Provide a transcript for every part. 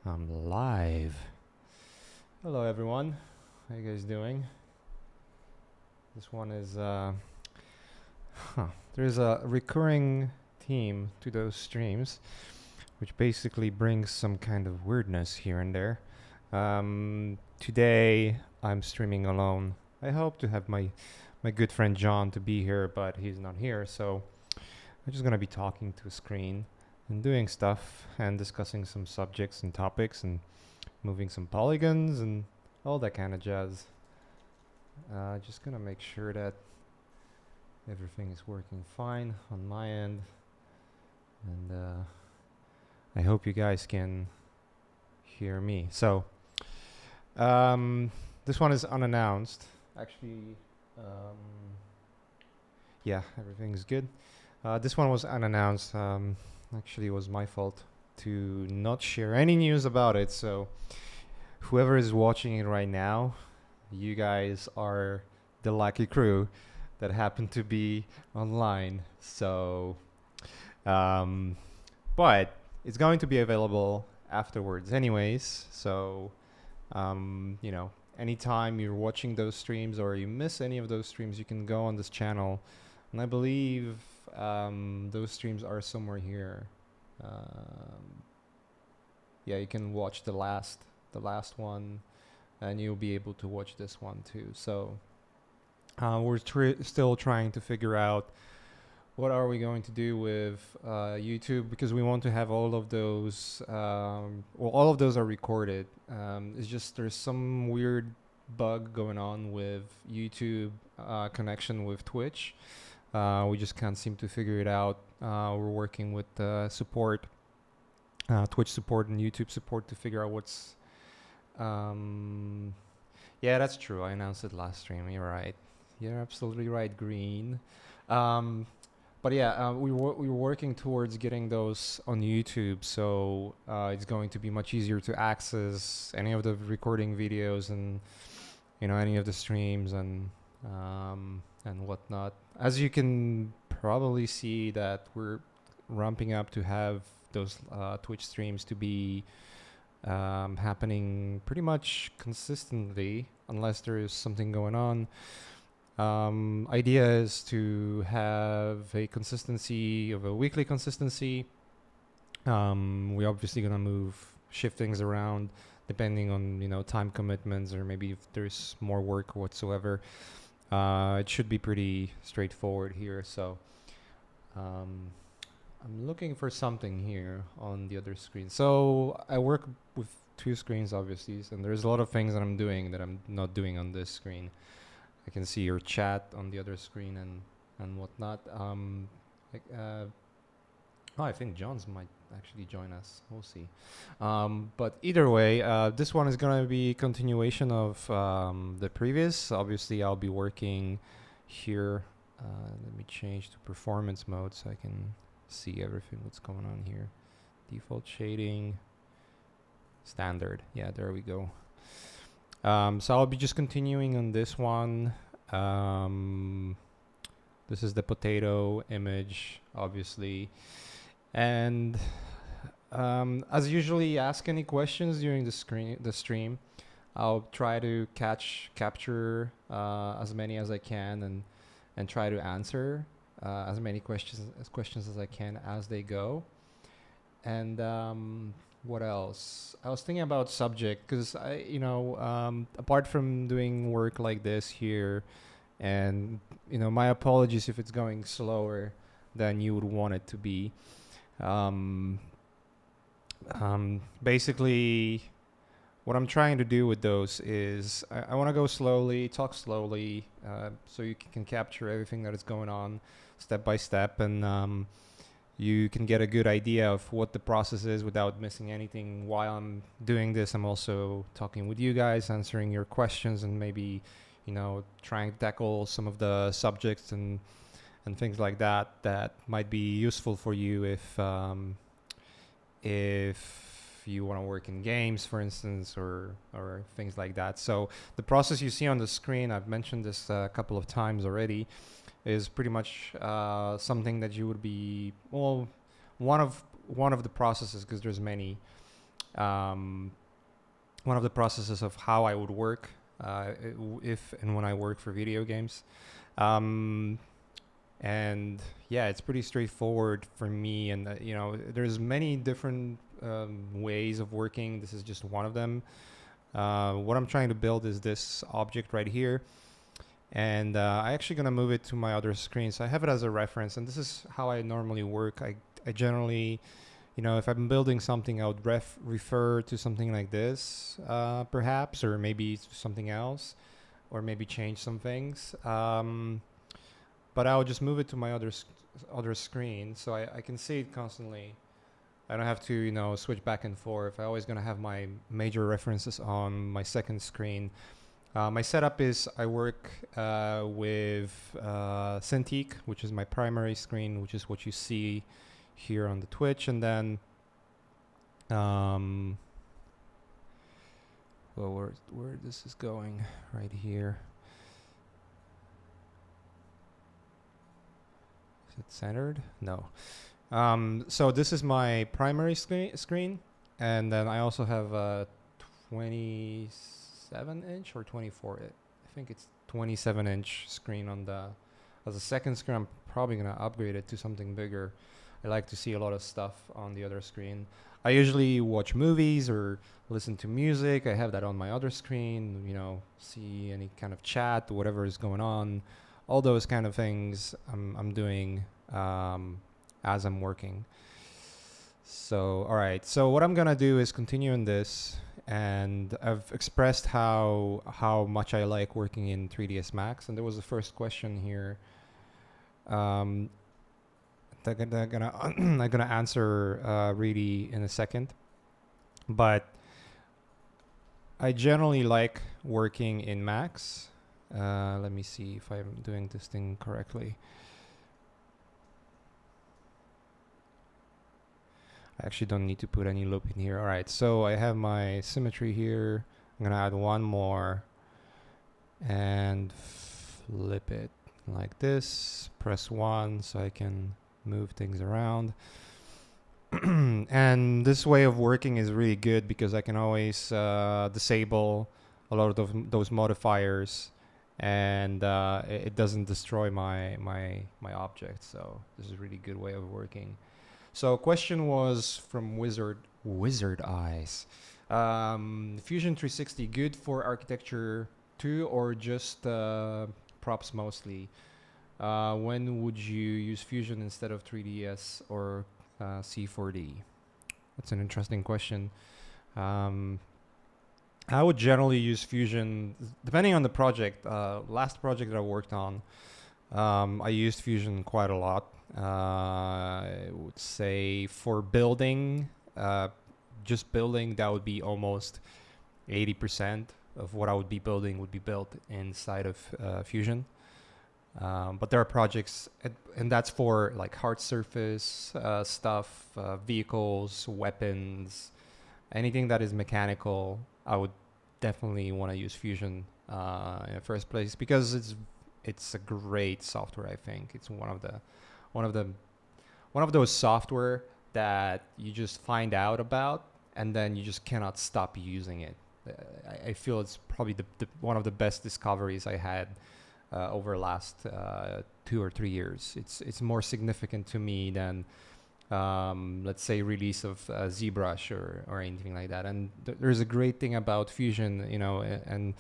I'm live. Hello, everyone. How you guys doing? This one is, there's a recurring theme to those streams, which basically brings some kind of weirdness here and there. Today, I'm streaming alone. I hope to have my good friend John to be here, but he's not here, so I'm just gonna be talking to a screen and doing stuff and discussing some subjects and topics and moving some polygons and all that kind of jazz. Just gonna make sure that everything is working fine on my end, and I hope you guys can hear me. So, this one is unannounced. Actually, yeah, everything's good. This one was unannounced. Actually, it was my fault to not share any news about it. So, whoever is watching it right now, you guys are the lucky crew that happen to be online. So, but it's going to be available afterwards, anyways. So, anytime you're watching those streams or you miss any of those streams, you can go on this channel, and I believe those streams are somewhere here. Yeah, you can watch the last one, and you'll be able to watch this one too. So we're still trying to figure out what are we going to do with YouTube, because we want to have all of those. All of those are recorded. It's just there's some weird bug going on with YouTube connection with Twitch. We just can't seem to figure it out. We're working with support, Twitch support and YouTube support, to figure out what's. Yeah, that's true. I announced it last stream. You're right. You're absolutely right, Green. But yeah, we were working towards getting those on YouTube, so it's going to be much easier to access any of the recording videos and any of the streams and whatnot. As you can probably see, that we're ramping up to have those Twitch streams to be happening pretty much consistently, unless there is something going on. Idea is to have a consistency of a weekly consistency. We're obviously gonna shift things around depending on time commitments, or maybe if there's more work or whatsoever. It should be pretty straightforward here. So I'm looking for something here on the other screen. So I work with two screens, obviously, and there's a lot of things that I'm doing that I'm not doing on this screen. I can see your chat on the other screen and whatnot. I think John's might actually join us. We'll see. But either way, this one is gonna be continuation of the previous. Obviously, I'll be working here. Let me change to performance mode so I can see everything that's going on here. Default shading, standard. Yeah, there we go. So I'll be just continuing on this one. This is the potato image, obviously. And as usually, ask any questions during the stream. I'll try to capture as many as I can and try to answer as many questions as I can as they go. And what else? I was thinking about subject, because apart from doing work like this here, and my apologies if it's going slower than you would want it to be. Basically, what I'm trying to do with those is I want to go slowly, talk slowly, so you can capture everything that is going on step by step, and you can get a good idea of what the process is without missing anything. While I'm doing this, I'm also talking with you guys, answering your questions, and maybe, trying to tackle some of the subjects and things like that might be useful for you if you want to work in games, for instance, or things like that. So the process you see on the screen, I've mentioned this a couple of times already, is pretty much something that you would be one of the processes, because there's many um, one of the processes of how I would work if and when I work for video games. Um, and yeah, it's pretty straightforward for me. And there's many different ways of working. This is just one of them. What I'm trying to build is this object right here, and I actually gonna move it to my other screen, so I have it as a reference. And this is how I normally work. I generally, if I'm building something, I would refer to something like this, perhaps, or maybe something else, or maybe change some things. But I would just move it to my other screen, so I can see it constantly. I don't have to, switch back and forth. I always gonna have my major references on my second screen. My setup is I work with Cintiq, which is my primary screen, which is what you see here on the Twitch, and then well, where this is going right here. Is it centered? No. So this is my primary screen, and then I also have a 27-inch or 24. I think it's 27-inch screen on the as a second screen. I'm probably gonna upgrade it to something bigger. I like to see a lot of stuff on the other screen. I usually watch movies or listen to music. I have that on my other screen. See any kind of chat, whatever is going on. All those kind of things I'm doing as I'm working. So, all right. So what I'm gonna do is continue in this, and I've expressed how much I like working in 3ds Max. And there was the first question here. I'm gonna answer really in a second, but I generally like working in Max. Let me see if I'm doing this thing correctly. I actually don't need to put any loop in here. All right, so I have my symmetry here. I'm gonna add one more and flip it like this. Press 1 so I can move things around. And this way of working is really good because I can always disable a lot of those modifiers, and it doesn't destroy my object. So this is a really good way of working. So question was from Wizard Eyes. Fusion 360 good for architecture too, or just props mostly? When would you use Fusion instead of 3ds or C4D? That's an interesting question. I would generally use Fusion depending on the project. Last project that I worked on, I used Fusion quite a lot. I would say for building, just building, that would be almost 80% of what I would be building would be built inside of Fusion. But there are projects, and that's for like hard surface stuff, vehicles, weapons, anything that is mechanical. I would definitely want to use Fusion in the first place because it's a great software. I think it's one of those software that you just find out about and then you just cannot stop using it. I feel it's probably the one of the best discoveries I had over the last 2 or 3 years. It's more significant to me than let's say release of ZBrush or anything like that. And there's a great thing about Fusion, and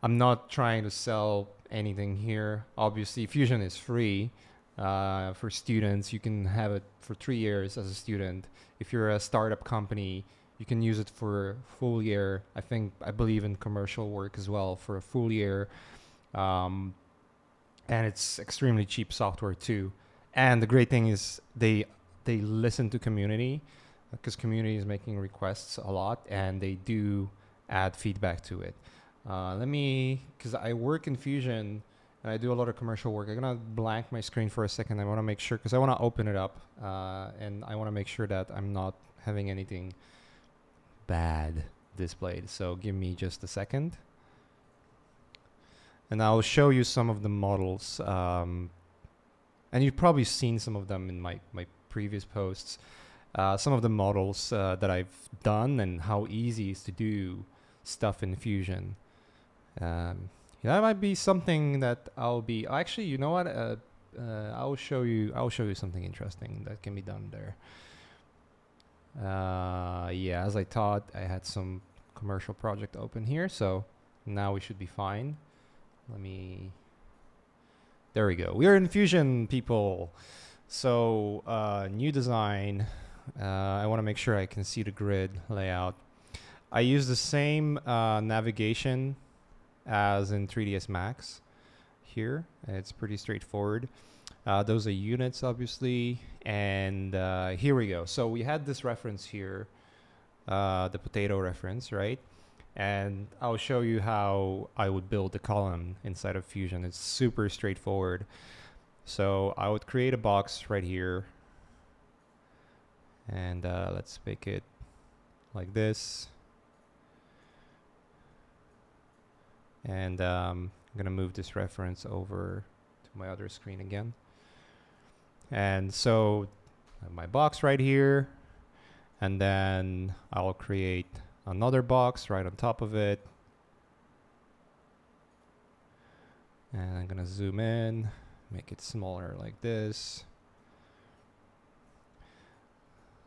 I'm not trying to sell anything here. Obviously, Fusion is free for students. You can have it for 3 years as a student. If you're a startup company, you can use it for a full year. I believe in commercial work as well for a full year. And it's extremely cheap software too. And the great thing is they listen to community because community is making requests a lot and they do add feedback to it. Because I work in Fusion and I do a lot of commercial work. I'm gonna blank my screen for a second. I want to make sure because I want to open it up and I want to make sure that I'm not having anything bad displayed. So give me just a second. And I'll show you some of the models. And you've probably seen some of them in my previous posts. some of the models that I've done and how easy it is to do stuff in Fusion. That might be something that I'll be actually. You know what? I'll show you. I'll show you something interesting that can be done there. Yeah, as I thought, I had some commercial project open here, so now we should be fine. There we go. We are in Fusion, people. So new design. I want to make sure I can see the grid layout. I use the same navigation as in 3ds Max here. It's pretty straightforward. Those are units, obviously. And here we go. So we had this reference here, the potato reference, right? And I'll show you how I would build the column inside of Fusion. It's super straightforward. So I would create a box right here. And let's make it like this. And I'm going to move this reference over to my other screen again. And so I have my box right here. And then I'll create another box right on top of it. And I'm going to zoom in, make it smaller like this.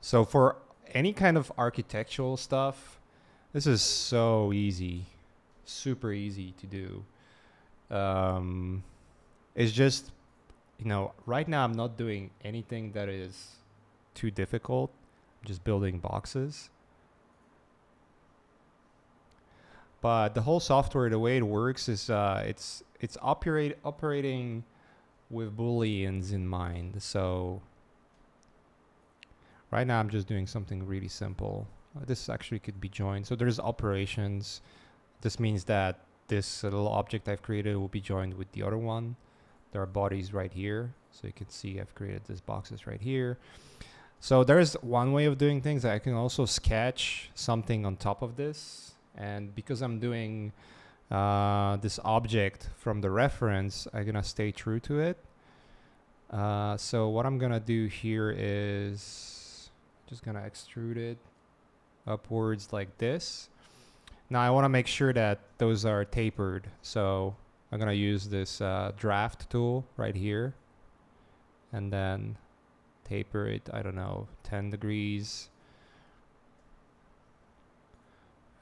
So for any kind of architectural stuff, this is so easy, super easy to do. It's just, right now I'm not doing anything that is too difficult. I'm just building boxes. But the whole software, the way it works is it's operating with booleans in mind. So right now I'm just doing something really simple. This actually could be joined. So there's operations. This means that this little object I've created will be joined with the other one. There are bodies right here. So you can see I've created these boxes right here. So there's one way of doing things. I can also sketch something on top of this. And because I'm doing this object from the reference, I'm going to stay true to it. So what I'm going to do here is just going to extrude it upwards like this. Now I want to make sure that those are tapered. So I'm going to use this draft tool right here. And then taper it, 10 degrees.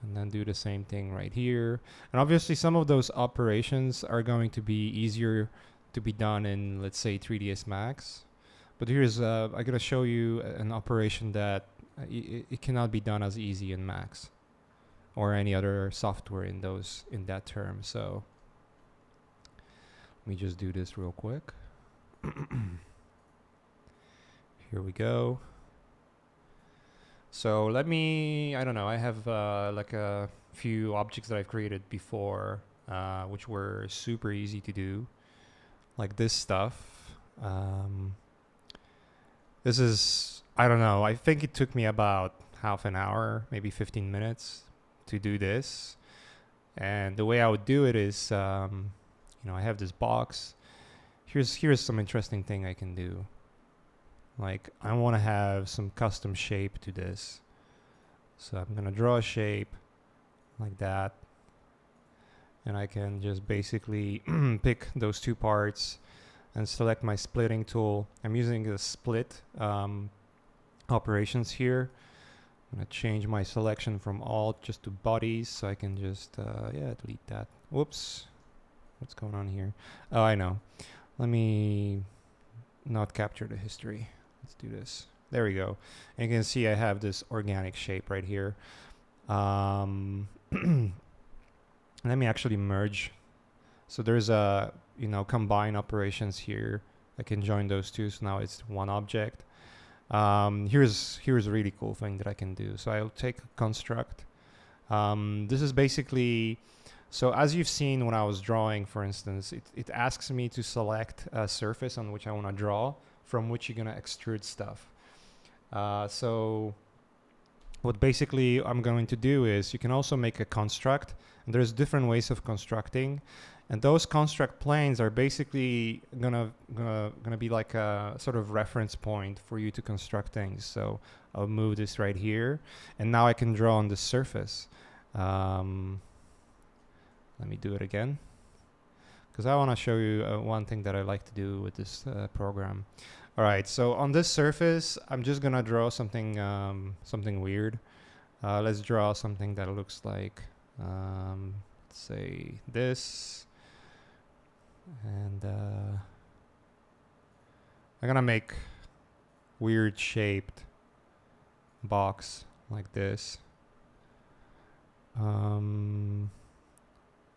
And then do the same thing right here. And obviously some of those operations are going to be easier to be done in, let's say, 3ds Max. But here's, I'm going to show you an operation that it cannot be done as easy in Max or any other software in that term. So let me just do this real quick. Here we go. So let me, I have like a few objects that I've created before, which were super easy to do, like this stuff. This is, I think it took me about half an hour, maybe 15 minutes to do this. And the way I would do it is, I have this box. Here's some interesting thing I can do. Like, I want to have some custom shape to this. So I'm going to draw a shape like that. And I can just basically pick those two parts and select my splitting tool. I'm using the split operations here. I'm going to change my selection from alt just to bodies. So I can just, delete that. Whoops. What's going on here? Oh, I know. Let me not capture the history. Let's do this. There we go. And you can see I have this organic shape right here. Let me actually merge. So there's a, combine operations here. I can join those two. So now it's one object. Here's a really cool thing that I can do. So I'll take a construct. This is basically, so as you've seen when I was drawing, for instance, it asks me to select a surface on which I want to draw, from which you're going to extrude stuff. So what basically I'm going to do is you can also make a construct, and there's different ways of constructing, and those construct planes are basically gonna be like a sort of reference point for you to construct things. So I'll move this right here, and now I can draw on the surface. Let me do it again, because I want to show you one thing that I like to do with this program. All right, so on this surface, I'm just gonna draw something something weird. Let's draw something that looks like, let's say this, and I'm gonna make weird shaped box like this. I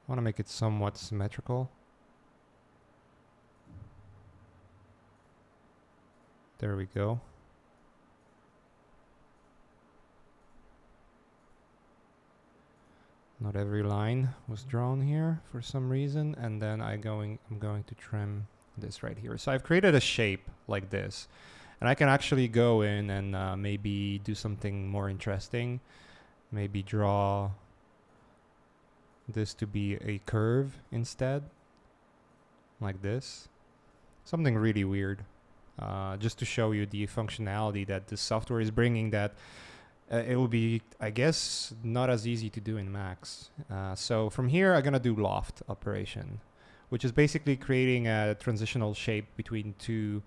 want to make it somewhat symmetrical. There we go. Not every line was drawn here for some reason, and then I'm going to trim this right here. So I've created a shape like this, and I can actually go in and maybe do something more interesting. Maybe draw this to be a curve instead, like this. Something really weird, just to show you the functionality that this software is bringing, that it will be, I guess, not as easy to do in Max. So from here, I'm gonna do loft operation, which is basically creating a transitional shape between two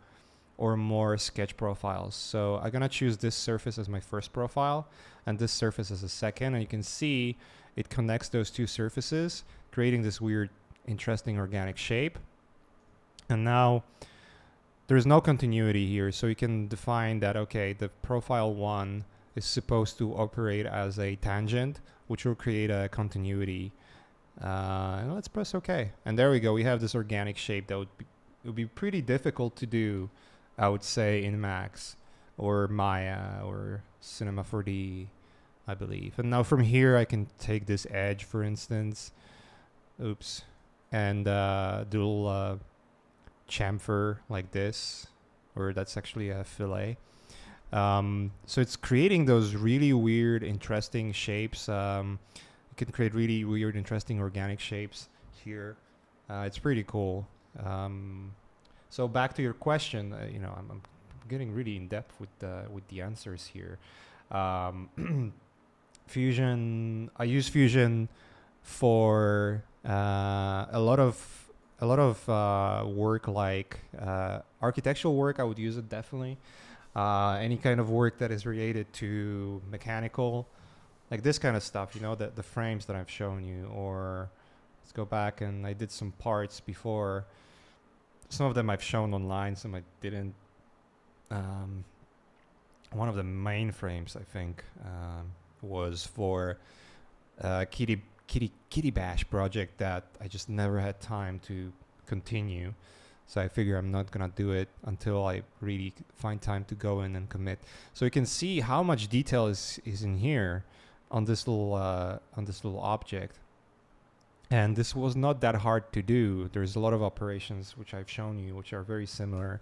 or more sketch profiles. So I'm gonna choose this surface as my first profile and this surface as a second, and you can see it connects those two surfaces, creating this weird, interesting organic shape. And now there's no continuity here, so you can define that, okay, the profile 1 is supposed to operate as a tangent, which will create a continuity. And let's press OK. And there we go. We have this organic shape that would be pretty difficult to do, I would say, in Max or Maya or Cinema 4D, I believe. And now from here, I can take this edge, for instance. Oops. And do chamfer like this, or that's actually a fillet. So it's creating those really weird, interesting shapes. You can create really weird, interesting organic shapes here. It's pretty cool. So back to your question, I'm getting really in depth with the answers here. Fusion. I use Fusion for a lot of work, like architectural work. I would use it definitely. Any kind of work that is related to mechanical, like this kind of stuff, the frames that I've shown you. Or let's go back, and I did some parts before. Some of them I've shown online, some I didn't. One of the main frames, I think, was for Kitty Bash project that I just never had time to continue. So I figure I'm not gonna do it until I really find time to go in and commit. So you can see how much detail is in here on this little object. And this was not that hard to do. There's a lot of operations which I've shown you, which are very similar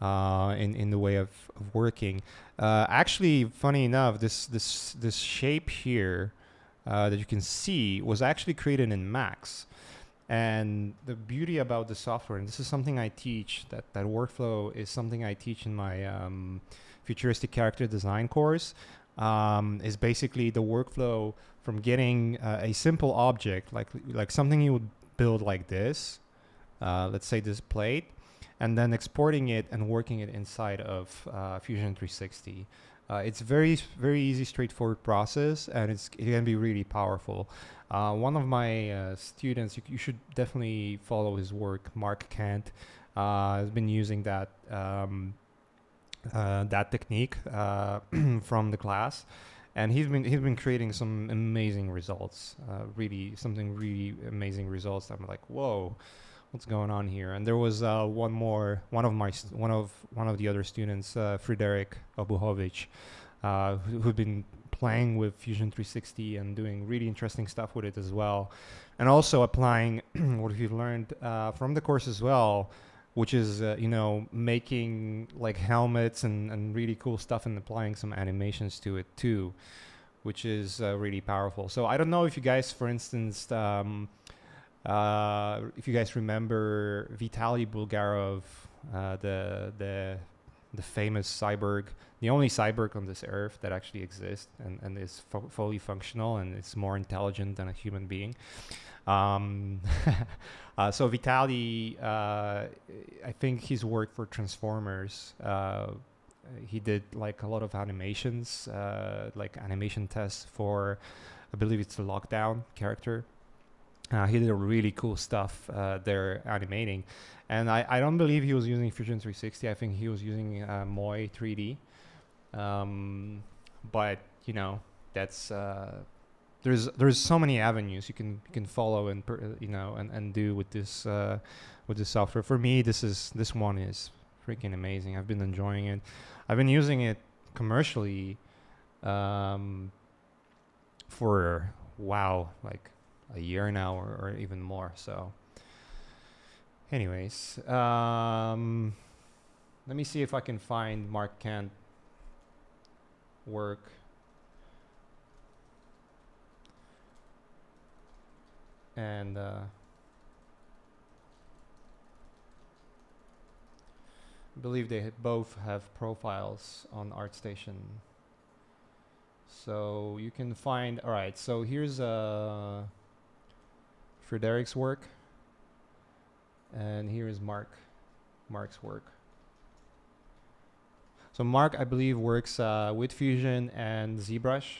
in the way of working. Actually, funny enough, this shape here that you can see was actually created in Max. And the beauty about the software, and this is something I teach, that workflow is something I teach in my futuristic character design course, is basically the workflow from getting a simple object, like something you would build like this, let's say this plate, and then exporting it and working it inside of Fusion 360. It's very, very easy, straightforward process, and it can be really powerful. One of my students, you should definitely follow his work, Mark Kant, has been using that technique from the class, and he's been creating some amazing results. Really amazing results. I'm like, whoa, what's going on here? And there was one of the other students, Frederick Obuhovic, who'd been playing with Fusion 360 and doing really interesting stuff with it as well, and also applying what we've learned from the course as well, which is making like helmets and really cool stuff, and applying some animations to it too, which is really powerful. So I don't know if you guys, for instance, if you guys remember Vitaly Bulgarov, the the famous cyborg, the only cyborg on this earth that actually exists and is fully functional and is more intelligent than a human being. Um, so Vitaly, I think he's worked for Transformers. He did like a lot of animations, like animation tests for, I believe it's the Lockdown character. He did really cool stuff there animating. And I don't believe he was using Fusion 360. I think he was using Moi 3D. But, you know, that's... there's so many avenues you can follow and and do with this software. For me, this one is freaking amazing. I've been enjoying it. I've been using it commercially for like a year now or even more. So anyways, let me see if I can find Mark Kent work. And I believe they both have profiles on ArtStation. So you can find, all right, so here's Frederic's work. And here is Mark's work. So Mark, I believe, works with Fusion and ZBrush.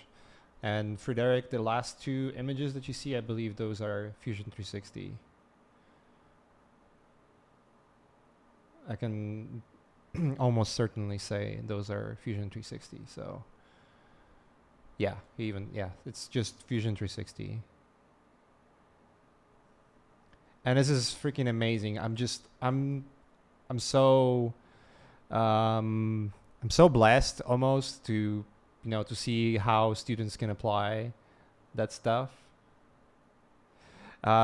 And Frederic, the last two images that you see, I believe those are Fusion 360. I can almost certainly say those are Fusion 360. So yeah, it's just Fusion 360. And this is freaking amazing. I'm so blessed almost to to see how students can apply that stuff.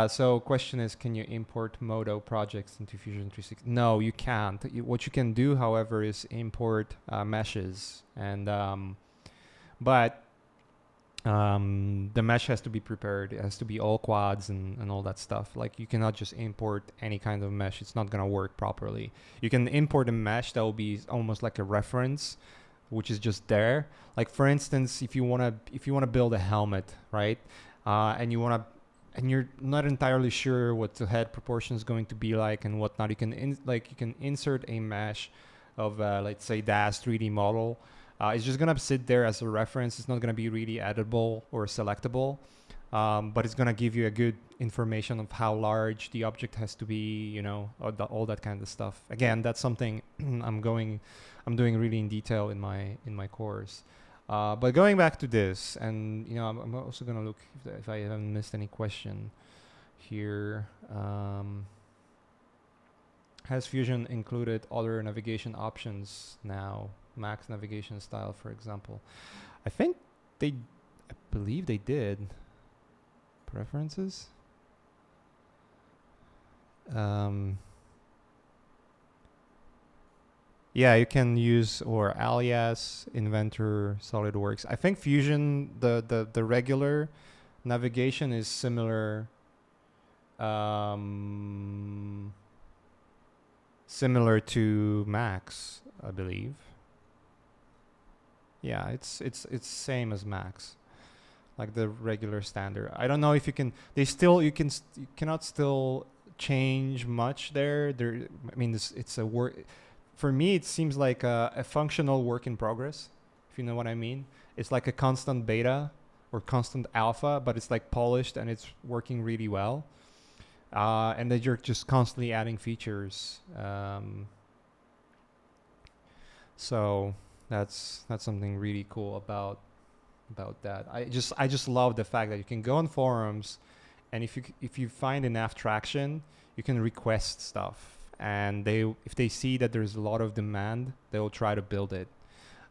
So question is, can you import Modo projects into Fusion 360? No, you can't. What you can do, however, is import meshes, and but the mesh has to be prepared. It has to be all quads and all that stuff. Like, you cannot just import any kind of mesh. It's not gonna work properly. You can import a mesh that will be almost like a reference, which is just there. Like, for instance, if you wanna build a helmet, right? And you're not entirely sure what the head proportion is going to be like and whatnot. You can insert a mesh of let's say DAS 3D model. It's just gonna sit there as a reference. It's not gonna be really editable or selectable, but it's gonna give you a good information of how large the object has to be, all that kind of stuff. Again, that's something I'm doing really in detail in my course. But going back to this, and I'm also gonna look if I haven't missed any question here. Has Fusion included other navigation options now? Max navigation style, for example. I believe they did. Preferences? Yeah, you can use or Alias, Inventor, SolidWorks. I think Fusion, the regular navigation is similar to Max, I believe. Yeah, it's same as Max, like the regular standard. I don't know if you can. You cannot still change much there. I mean, it's a work. For me, it seems like a functional work in progress, if you know what I mean. It's like a constant beta or constant alpha, but it's like polished and it's working really well. And that you're just constantly adding features. So that's something really cool about that. I just love the fact that you can go on forums, and if you find enough traction, you can request stuff. And if they see that there's a lot of demand, they will try to build it.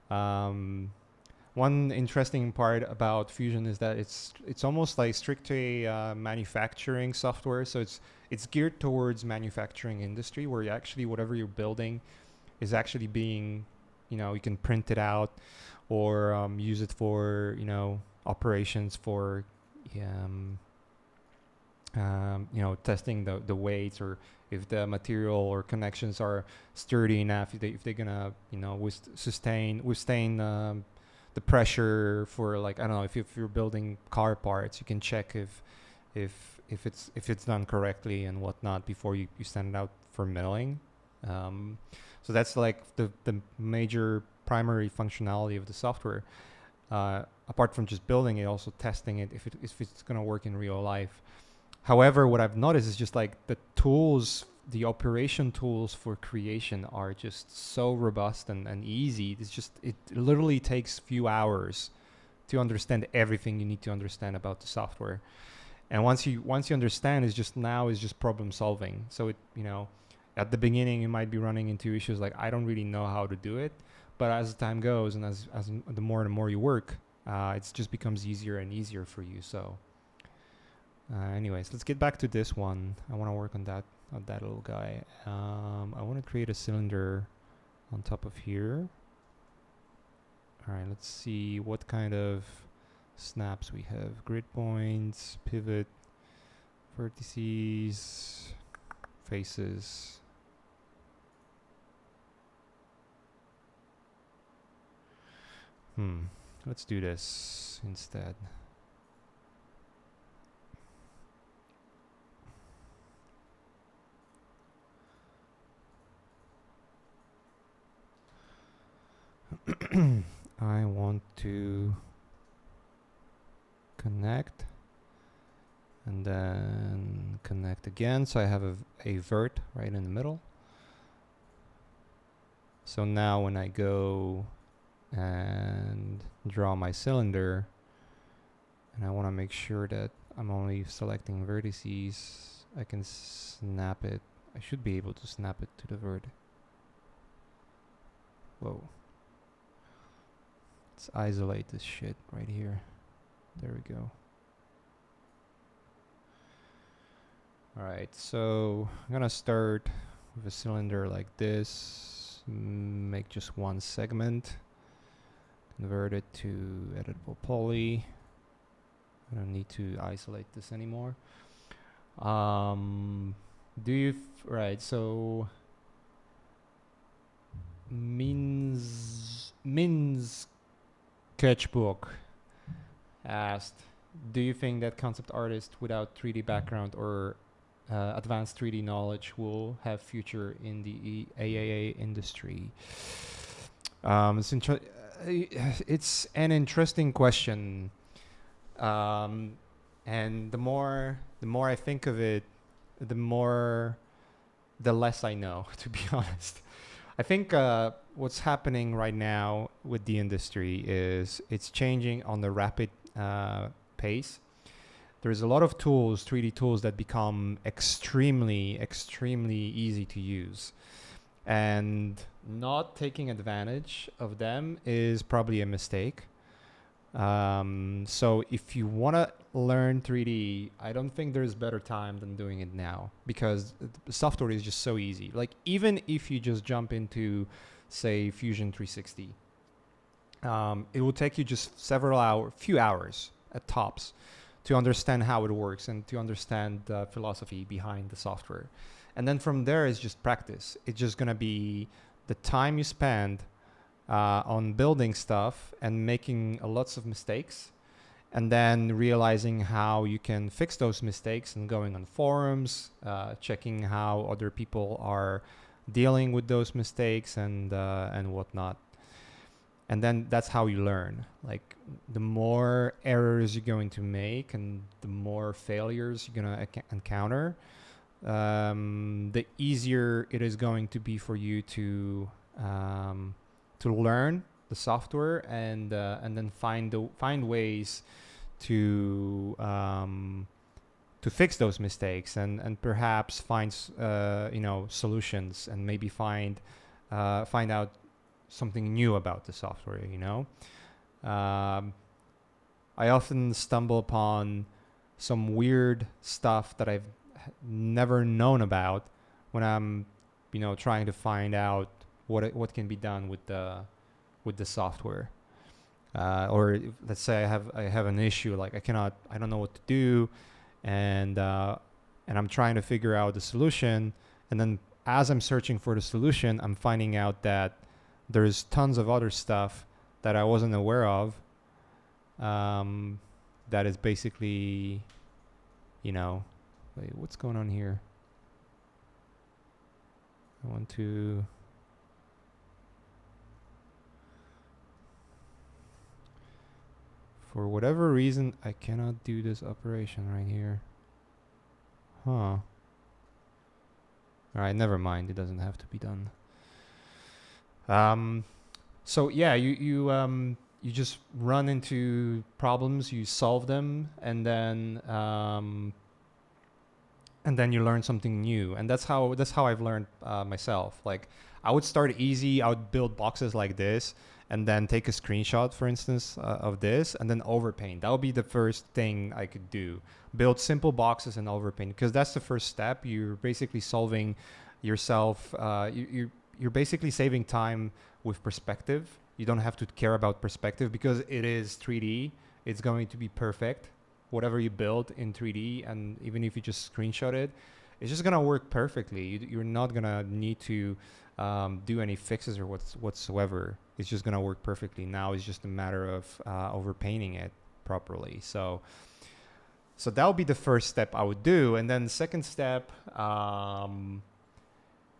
One interesting part about Fusion is that it's almost like strictly manufacturing software. So it's geared towards manufacturing industry, where actually whatever you're building is actually being, you can print it out or use it for operations for testing the weights, or if the material or connections are sturdy enough, if they're gonna withstand the pressure for, like, I don't know, if you're building car parts, you can check if it's done correctly and whatnot before you send it out for milling. So that's like the major primary functionality of the software. Apart from just building it, also testing it if it's gonna work in real life. However, what I've noticed is just like the tools, the operation tools for creation are just so robust and easy. It literally takes few hours to understand everything you need to understand about the software. And once you understand, it's just problem solving. So at the beginning you might be running into issues like, I don't really know how to do it, but as time goes and as the more you work, it just becomes easier and easier for you. So anyways, let's get back to this one. I want to work on that little guy. I want to create a cylinder on top of here. All right, let's see what kind of snaps we have. Grid points, pivot, vertices, faces. Let's do this instead. I want to connect and then connect again, so I have a vert right in the middle. So now when I go and draw my cylinder, and I want to make sure that I'm only selecting vertices, I can snap it. I should be able to snap it to the vert. Whoa. Let's isolate this shit right here. There we go. Alright, so I'm gonna start with a cylinder like this. Make just one segment. Convert it to editable poly. I don't need to isolate this anymore. Right, so Min's Sketchbook asked, do you think that concept artists without 3D background or advanced 3D knowledge will have future in the AAA industry? It's an interesting question, and the more I think of it, the less I know, to be honest. I think what's happening right now with the industry is it's changing on the rapid pace. There's a lot of tools, 3D tools, that become extremely, extremely easy to use. And not taking advantage of them is probably a mistake. So if you want to learn 3D, I don't think there's better time than doing it now, because the software is just so easy. Like, even if you just jump into, say, Fusion 360, it will take you just few hours at tops to understand how it works and to understand the philosophy behind the software. And then from there is just practice. It's just going to be the time you spend on building stuff and making lots of mistakes, and then realizing how you can fix those mistakes and going on forums, checking how other people are dealing with those mistakes and whatnot. And then that's how you learn. Like, the more errors you're going to make and the more failures you're going to encounter, the easier it is going to be for you to learn the software and then find ways to fix those mistakes and perhaps find solutions, and maybe find out something new about the software. I often stumble upon some weird stuff that I've never known about when I'm trying to find out what can be done with the software, or let's say I have an issue, like I don't know what to do, and I'm trying to figure out the solution. And then as I'm searching for the solution, I'm finding out that there's tons of other stuff that I wasn't aware of. That is basically, wait, what's going on here? I want to. For whatever reason, I cannot do this operation right here. Huh. Alright, never mind. It doesn't have to be done. So yeah, you just run into problems, you solve them, and then you learn something new. And that's how I've learned myself. Like, I would start easy. I would build boxes like this, and then take a screenshot, for instance, of this, and then overpaint. That would be the first thing I could do. Build simple boxes and overpaint, because that's the first step. You're basically solving yourself. You're basically saving time with perspective. You don't have to care about perspective because it is 3D. It's going to be perfect. Whatever you build in 3D, and even if you just screenshot it, it's just gonna work perfectly. You're not gonna need to do any fixes or whatsoever. It's just gonna work perfectly. Now it's just a matter of overpainting it properly. So that would be the first step I would do, and then the second step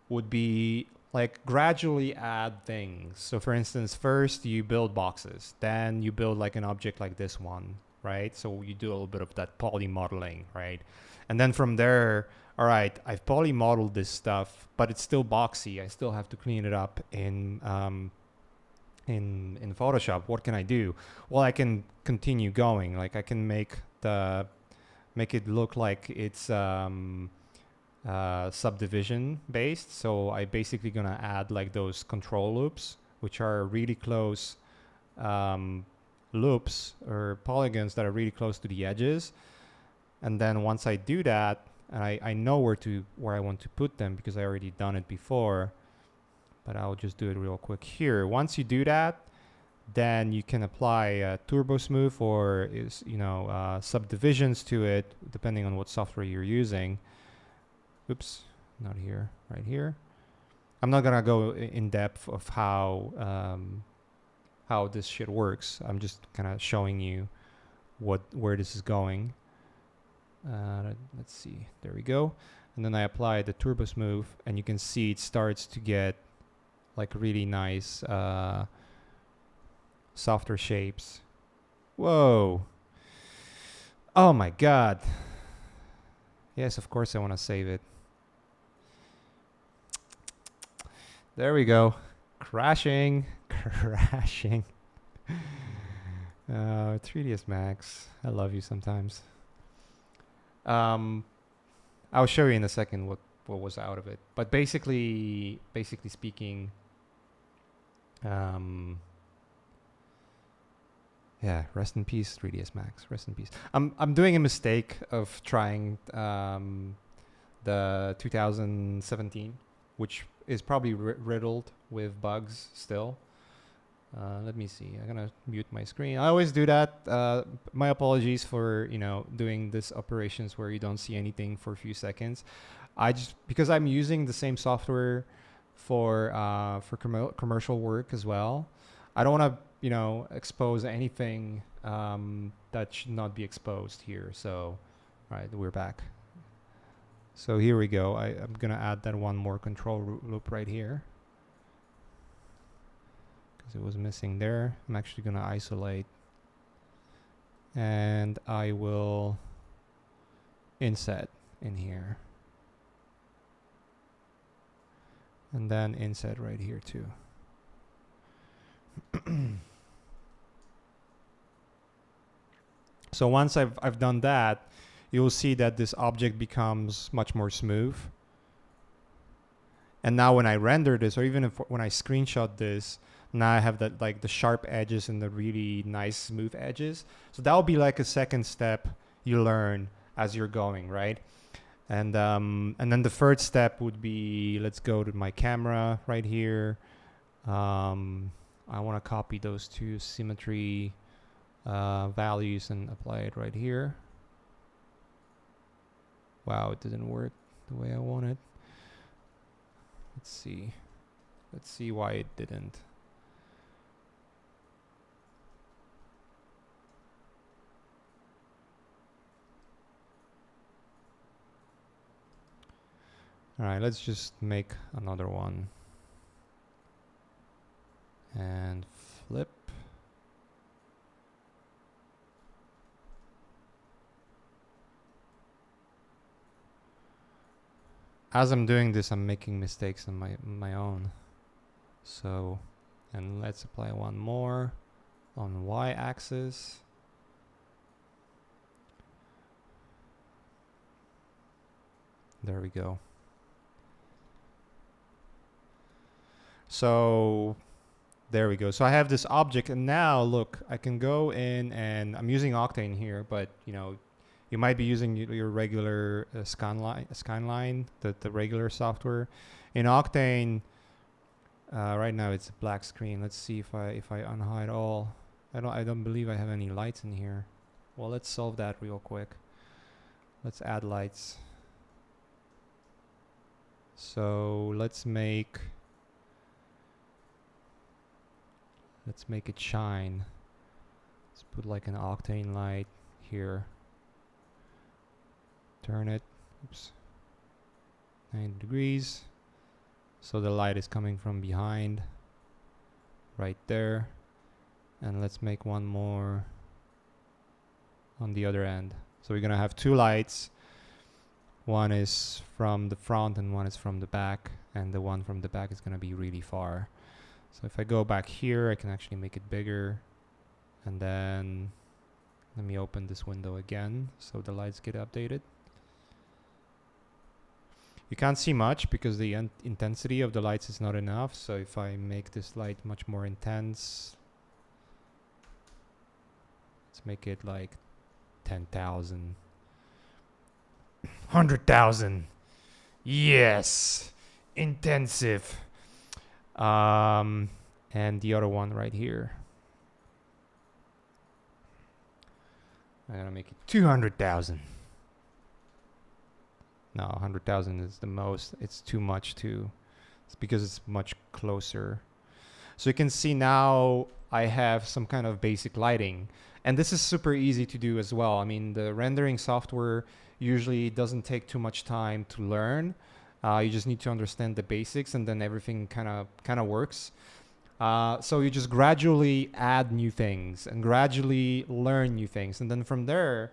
would be like gradually add things. So for instance, first you build boxes, then you build like an object like this one, right? So you do a little bit of that poly modeling, right? And then from there, all right, I've poly modeled this stuff, but it's still boxy. I still have to clean it up in Photoshop. What can I do? Well, I can continue going. Like, I can make it look like it's subdivision based. So I basically gonna add like those control loops, which are really close loops or polygons that are really close to the edges. And then once I do that, and I know where I want to put them because I already done it before, but I'll just do it real quick here. Once you do that, then you can apply turbo smooth or subdivisions to it, depending on what software you're using. Oops, not here, right here. I'm not gonna go in depth of how this shit works. I'm just kind of showing you where this is going. Let's see, there we go. And then I apply the turbo smooth, and you can see it starts to get like really nice softer shapes. Whoa. Oh my god. Yes, of course I want to save it. There we go. Crashing. 3ds Max. I love you sometimes. I'll show you in a second what was out of it. But basically speaking, yeah, rest in peace, 3ds Max. Rest in peace. I'm doing a mistake of trying the 2017, which is probably riddled with bugs still. Let me see. I'm gonna mute my screen. I always do that. My apologies for doing this operations where you don't see anything for a few seconds. Because I'm using the same software for commercial work as well. I don't want to expose anything that should not be exposed here. So, all right, we're back. So here we go. I'm gonna add that one more control loop right here, because it was missing there. I'm actually gonna isolate, and I will inset in here, and then inset right here too. So once I've done that, you'll see that this object becomes much more smooth. And now when I render this, or even when I screenshot this, now I have that like the sharp edges and the really nice smooth edges. So that will be like a second step you learn as you're going, right? And then the third step would be, let's go to my camera right here. I want to copy those two symmetry values and apply it right here. Wow, it didn't work the way I wanted. Let's see why it didn't. All right, let's just make another one and flip. As I'm doing this, I'm making mistakes on my own. So, and let's apply one more on y-axis. There we go. So there we go. So I have this object, and now look, I can go in, and I'm using Octane here, but you know, you might be using your regular scanline, the regular software. In Octane, right now it's a black screen. Let's see if I unhide all. I don't believe I have any lights in here. Well, let's solve that real quick. Let's add lights. So let's make it shine. Let's put like an Octane light here. Turn it, oops, 90 degrees. So the light is coming from behind, right there. And let's make one more on the other end. So we're gonna have two lights. One is from the front and one is from the back. And the one from the back is gonna be really far. So if I go back here, I can actually make it bigger. And then let me open this window again so the lights get updated. You can't see much because the intensity of the lights is not enough. So if I make this light much more intense, let's make it like 10,000. 100,000. Yes. Intensive. And the other one right here. I'm gonna make it 200,000. No, 100,000 is the most. It's too much too. It's because it's much closer. So you can see now I have some kind of basic lighting. And this is super easy to do as well. I mean, the rendering software usually doesn't take too much time to learn. You just need to understand the basics, and then everything kind of works. So you just gradually add new things and gradually learn new things. And then from there,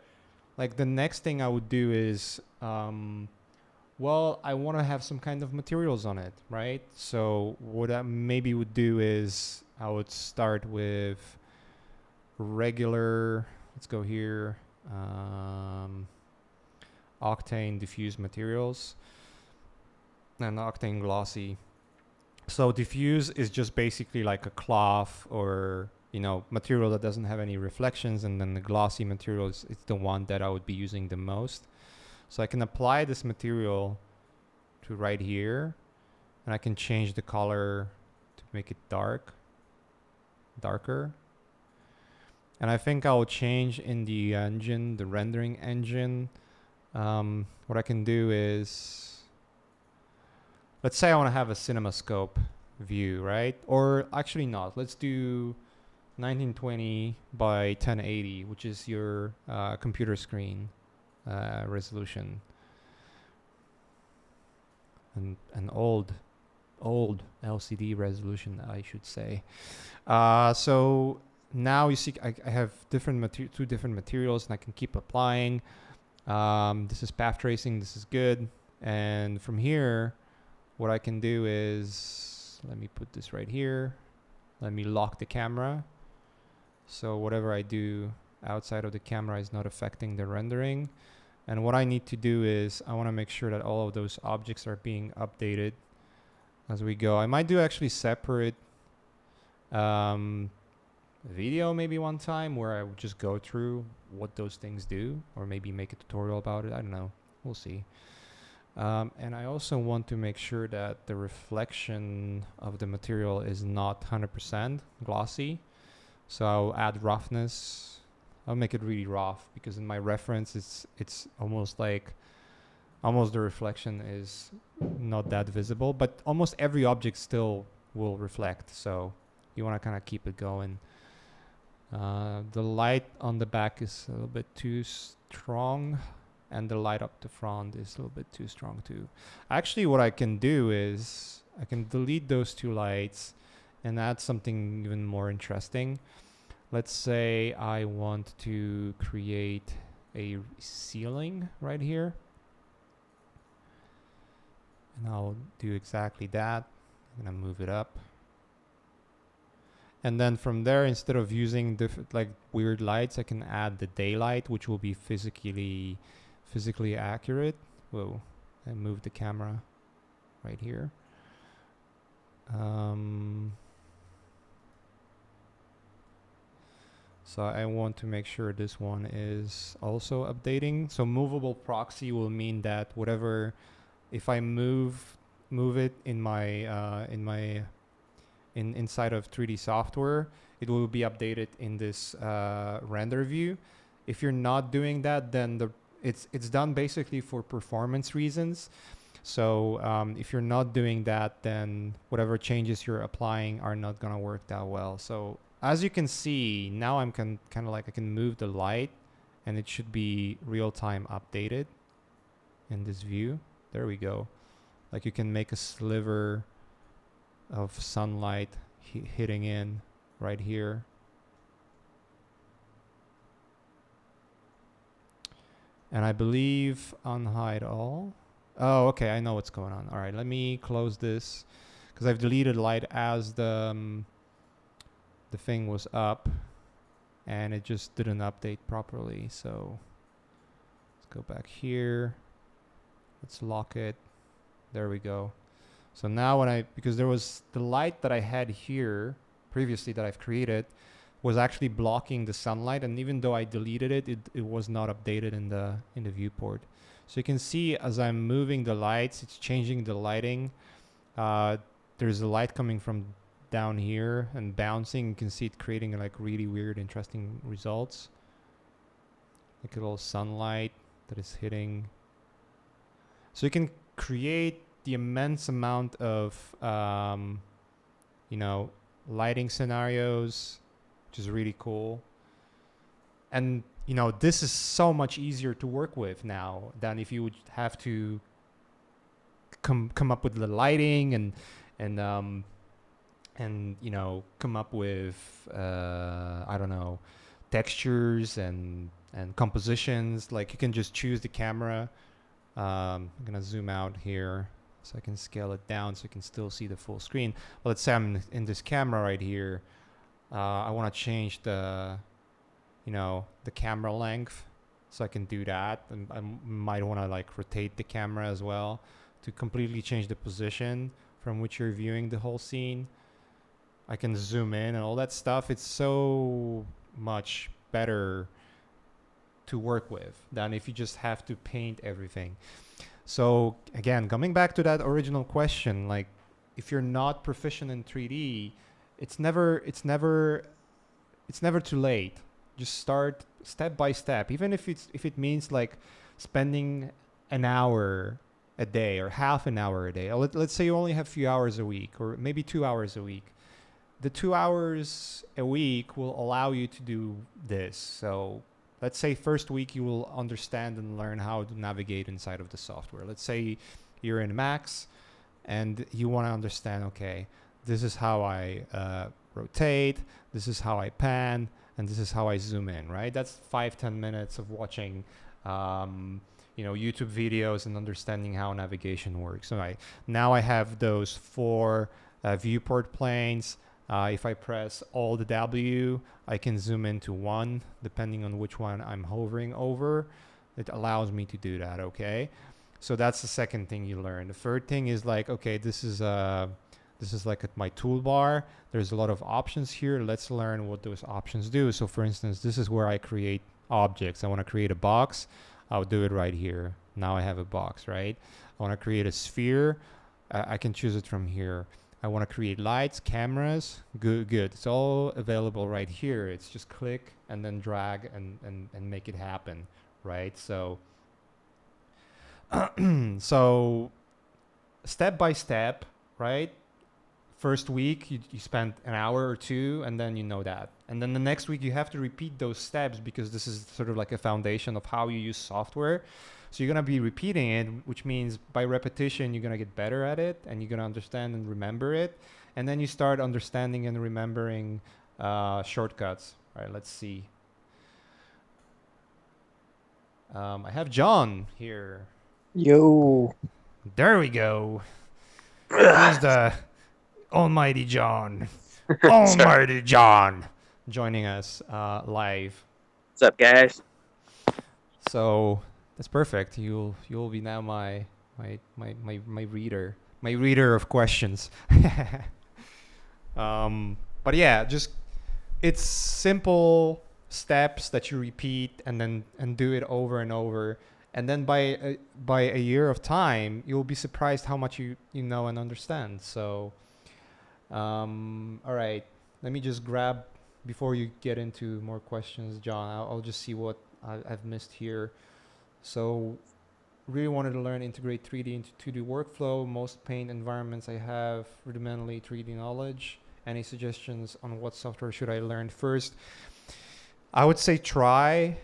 like the next thing I would do is, well, I want to have some kind of materials on it, right? So what I maybe would do is I would start with regular, let's go here, Octane diffuse materials and Octane glossy. So diffuse is just basically like a cloth or, you know, material that doesn't have any reflections, and then the glossy material is the one that I would be using the most. So I can apply this material to right here, and I can change the color to make it darker. And I think I'll change in the engine, the rendering engine. What I can do is, let's say I want to have a CinemaScope view, right? Or actually not. Let's do 1920 by 1080, which is your computer screen resolution. An old LCD resolution, I should say. So now you see I have two different materials, and I can keep applying. This is path tracing. This is good. And from here, what I can do is, let me put this right here. Let me lock the camera. So whatever I do outside of the camera is not affecting the rendering. And what I need to do is I want to make sure that all of those objects are being updated as we go. I might do actually separate video maybe one time where I would just go through what those things do, or maybe make a tutorial about it. I don't know. We'll see. And I also want to make sure that the reflection of the material is not 100% glossy. So I'll add roughness. I'll make it really rough because in my reference it's almost like almost the reflection is not that visible, but almost every object still will reflect. So you want to kind of keep it going. The light on the back is a little bit too strong, and the light up the front is a little bit too strong too. Actually, what I can do is I can delete those two lights and add something even more interesting. Let's say I want to create a ceiling right here. And I'll do exactly that. I'm gonna move it up. And then from there, instead of using like weird lights, I can add the daylight, which will be physically accurate. Whoa, I moved the camera right here. So I want to make sure this one is also updating. So movable proxy will mean that whatever, if I move it in my inside of 3D software, it will be updated in this render view. If you're not doing that, then it's done basically for performance reasons. So if you're not doing that, then whatever changes you're applying are not gonna work that well. So as you can see, now I'm kind of like I can move the light, and it should be real-time updated in this view. There we go. Like you can make a sliver of sunlight hitting in right here. And I believe unhide all. Oh, okay, I know what's going on. All right, let me close this because I've deleted light as the thing was up, and it just didn't update properly. So let's go back here. Let's lock it. There we go. So now when because there was the light that I had here previously that I've created was actually blocking the sunlight, and even though I deleted it, it was not updated in the viewport. So you can see as I'm moving the lights, it's changing the lighting. There's a light coming from down here and bouncing. You can see it creating like really weird, interesting results. Like a little sunlight that is hitting. So you can create the immense amount of, lighting scenarios, which is really cool. And, this is so much easier to work with now than if you would have to come up with the lighting and come up with, I don't know, textures and compositions. Like you can just choose the camera. I'm going to zoom out here so I can scale it down so you can still see the full screen. Well, let's say I'm in this camera right here. I want to change the camera length, so I can do that. And I might want to like rotate the camera as well to completely change the position from which you're viewing the whole scene. I can zoom in and all that stuff. It's so much better to work with than if you just have to paint everything. So again, coming back to that original question, like if you're not proficient in 3D, it's never too late. Just start step by step, even if it means like spending an hour a day or half an hour a day. Let's say you only have a few hours a week, or maybe 2 hours a week. The 2 hours a week will allow you to do this. So let's say first week you will understand and learn how to navigate inside of the software. Let's say you're in Max and you want to understand, okay, this is how I rotate, this is how I pan, and this is how I zoom in, right? That's 5-10 minutes of watching YouTube videos and understanding how navigation works. All right, now I have those 4 viewport planes. If I press Alt W, I can zoom into one, depending on which one I'm hovering over. It allows me to do that, okay? So that's the second thing you learn. The third thing is like, okay, this is like at my toolbar. There's a lot of options here. Let's learn what those options do. So for instance, this is where I create objects. I want to create a box. I'll do it right here. Now I have a box, right? I want to create a sphere. I can choose it from here. I want to create lights, cameras. Good. It's all available right here. It's just click and then drag and make it happen, right? So So step by step, right? First week you spend an hour or two, and then you know that, and then the next week you have to repeat those steps because this is sort of like a foundation of how you use software. So you're going to be repeating it, which means by repetition you're going to get better at it, and you're going to understand and remember it, and then you start understanding and remembering shortcuts. All right, let's see. I have John here. Yo. There we go. Here's the almighty John. Sorry. Almighty John joining us live. What's up, guys? So that's perfect. You'll be now my reader, my reader of questions. But yeah, just it's simple steps that you repeat and do it over and over, and then by a year of time, you'll be surprised how much you know and understand. So all right, let me just grab before you get into more questions, John. I'll just see what I've missed here. So really wanted to learn integrate 3D into 2D workflow. Most paint environments I have rudimentally 3D knowledge. Any suggestions on what software should I learn first? I would say try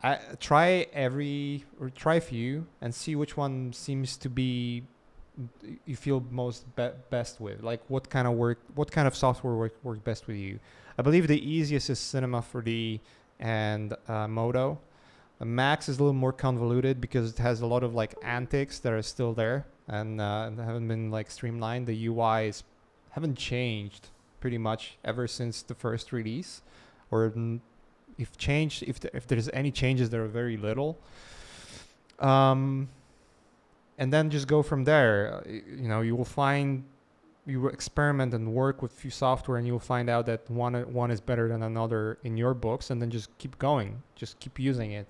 every or try a few and see which one seems to be you feel best with. Like what kind of software work best with you. I believe the easiest is Cinema 4D and Modo. Max is a little more convoluted because it has a lot of like antics that are still there and haven't been like streamlined. The UIs haven't changed pretty much ever since the first release, or if there's any changes, there are very little. Um, and then just go from there. You know, you will experiment and work with few software, and you'll find out that one is better than another in your books, and then just keep going, just keep using it,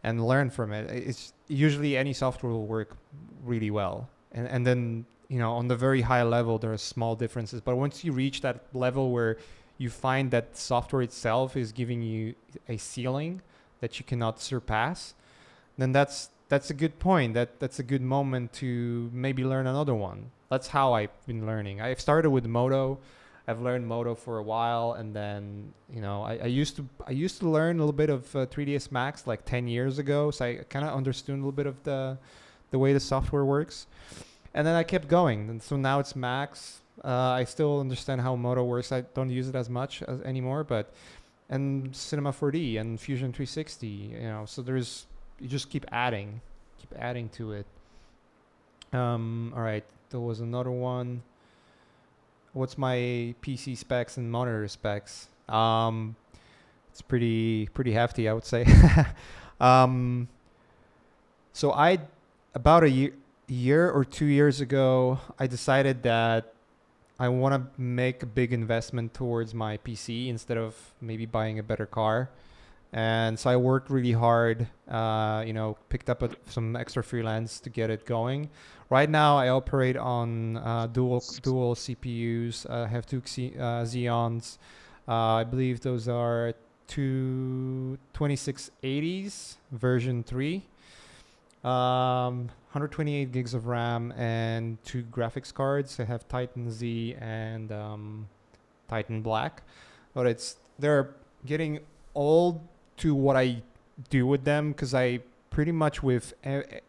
and learn from it. It's usually any software will work really well, and then on the very high level there are small differences, but once you reach that level where you find that software itself is giving you a ceiling that you cannot surpass, then that's a good point. That's a good moment to maybe learn another one. That's how I've been learning. I've started with Modo. I've learned Modo for a while, and then I used to learn a little bit of 3ds Max like 10 years ago, so I kind of understood a little bit of the way the software works, and then I kept going, and so now it's Max. I still understand how Modo works. I don't use it as much as anymore, but and Cinema 4D and Fusion 360. So you just keep adding to it. All right, there was another one. What's my PC specs and monitor specs? It's pretty hefty, I would say. um, so I about year or 2 years ago, I decided that I want to make a big investment towards my PC instead of maybe buying a better car. And so I worked really hard, picked up some extra freelance to get it going. Right now, I operate on dual CPUs. I have two Xeons. I believe those are two 2680s version 3, 128 gigs of RAM, and two graphics cards. I have Titan Z and Titan Black, but they're getting old to what I do with them, because I pretty much with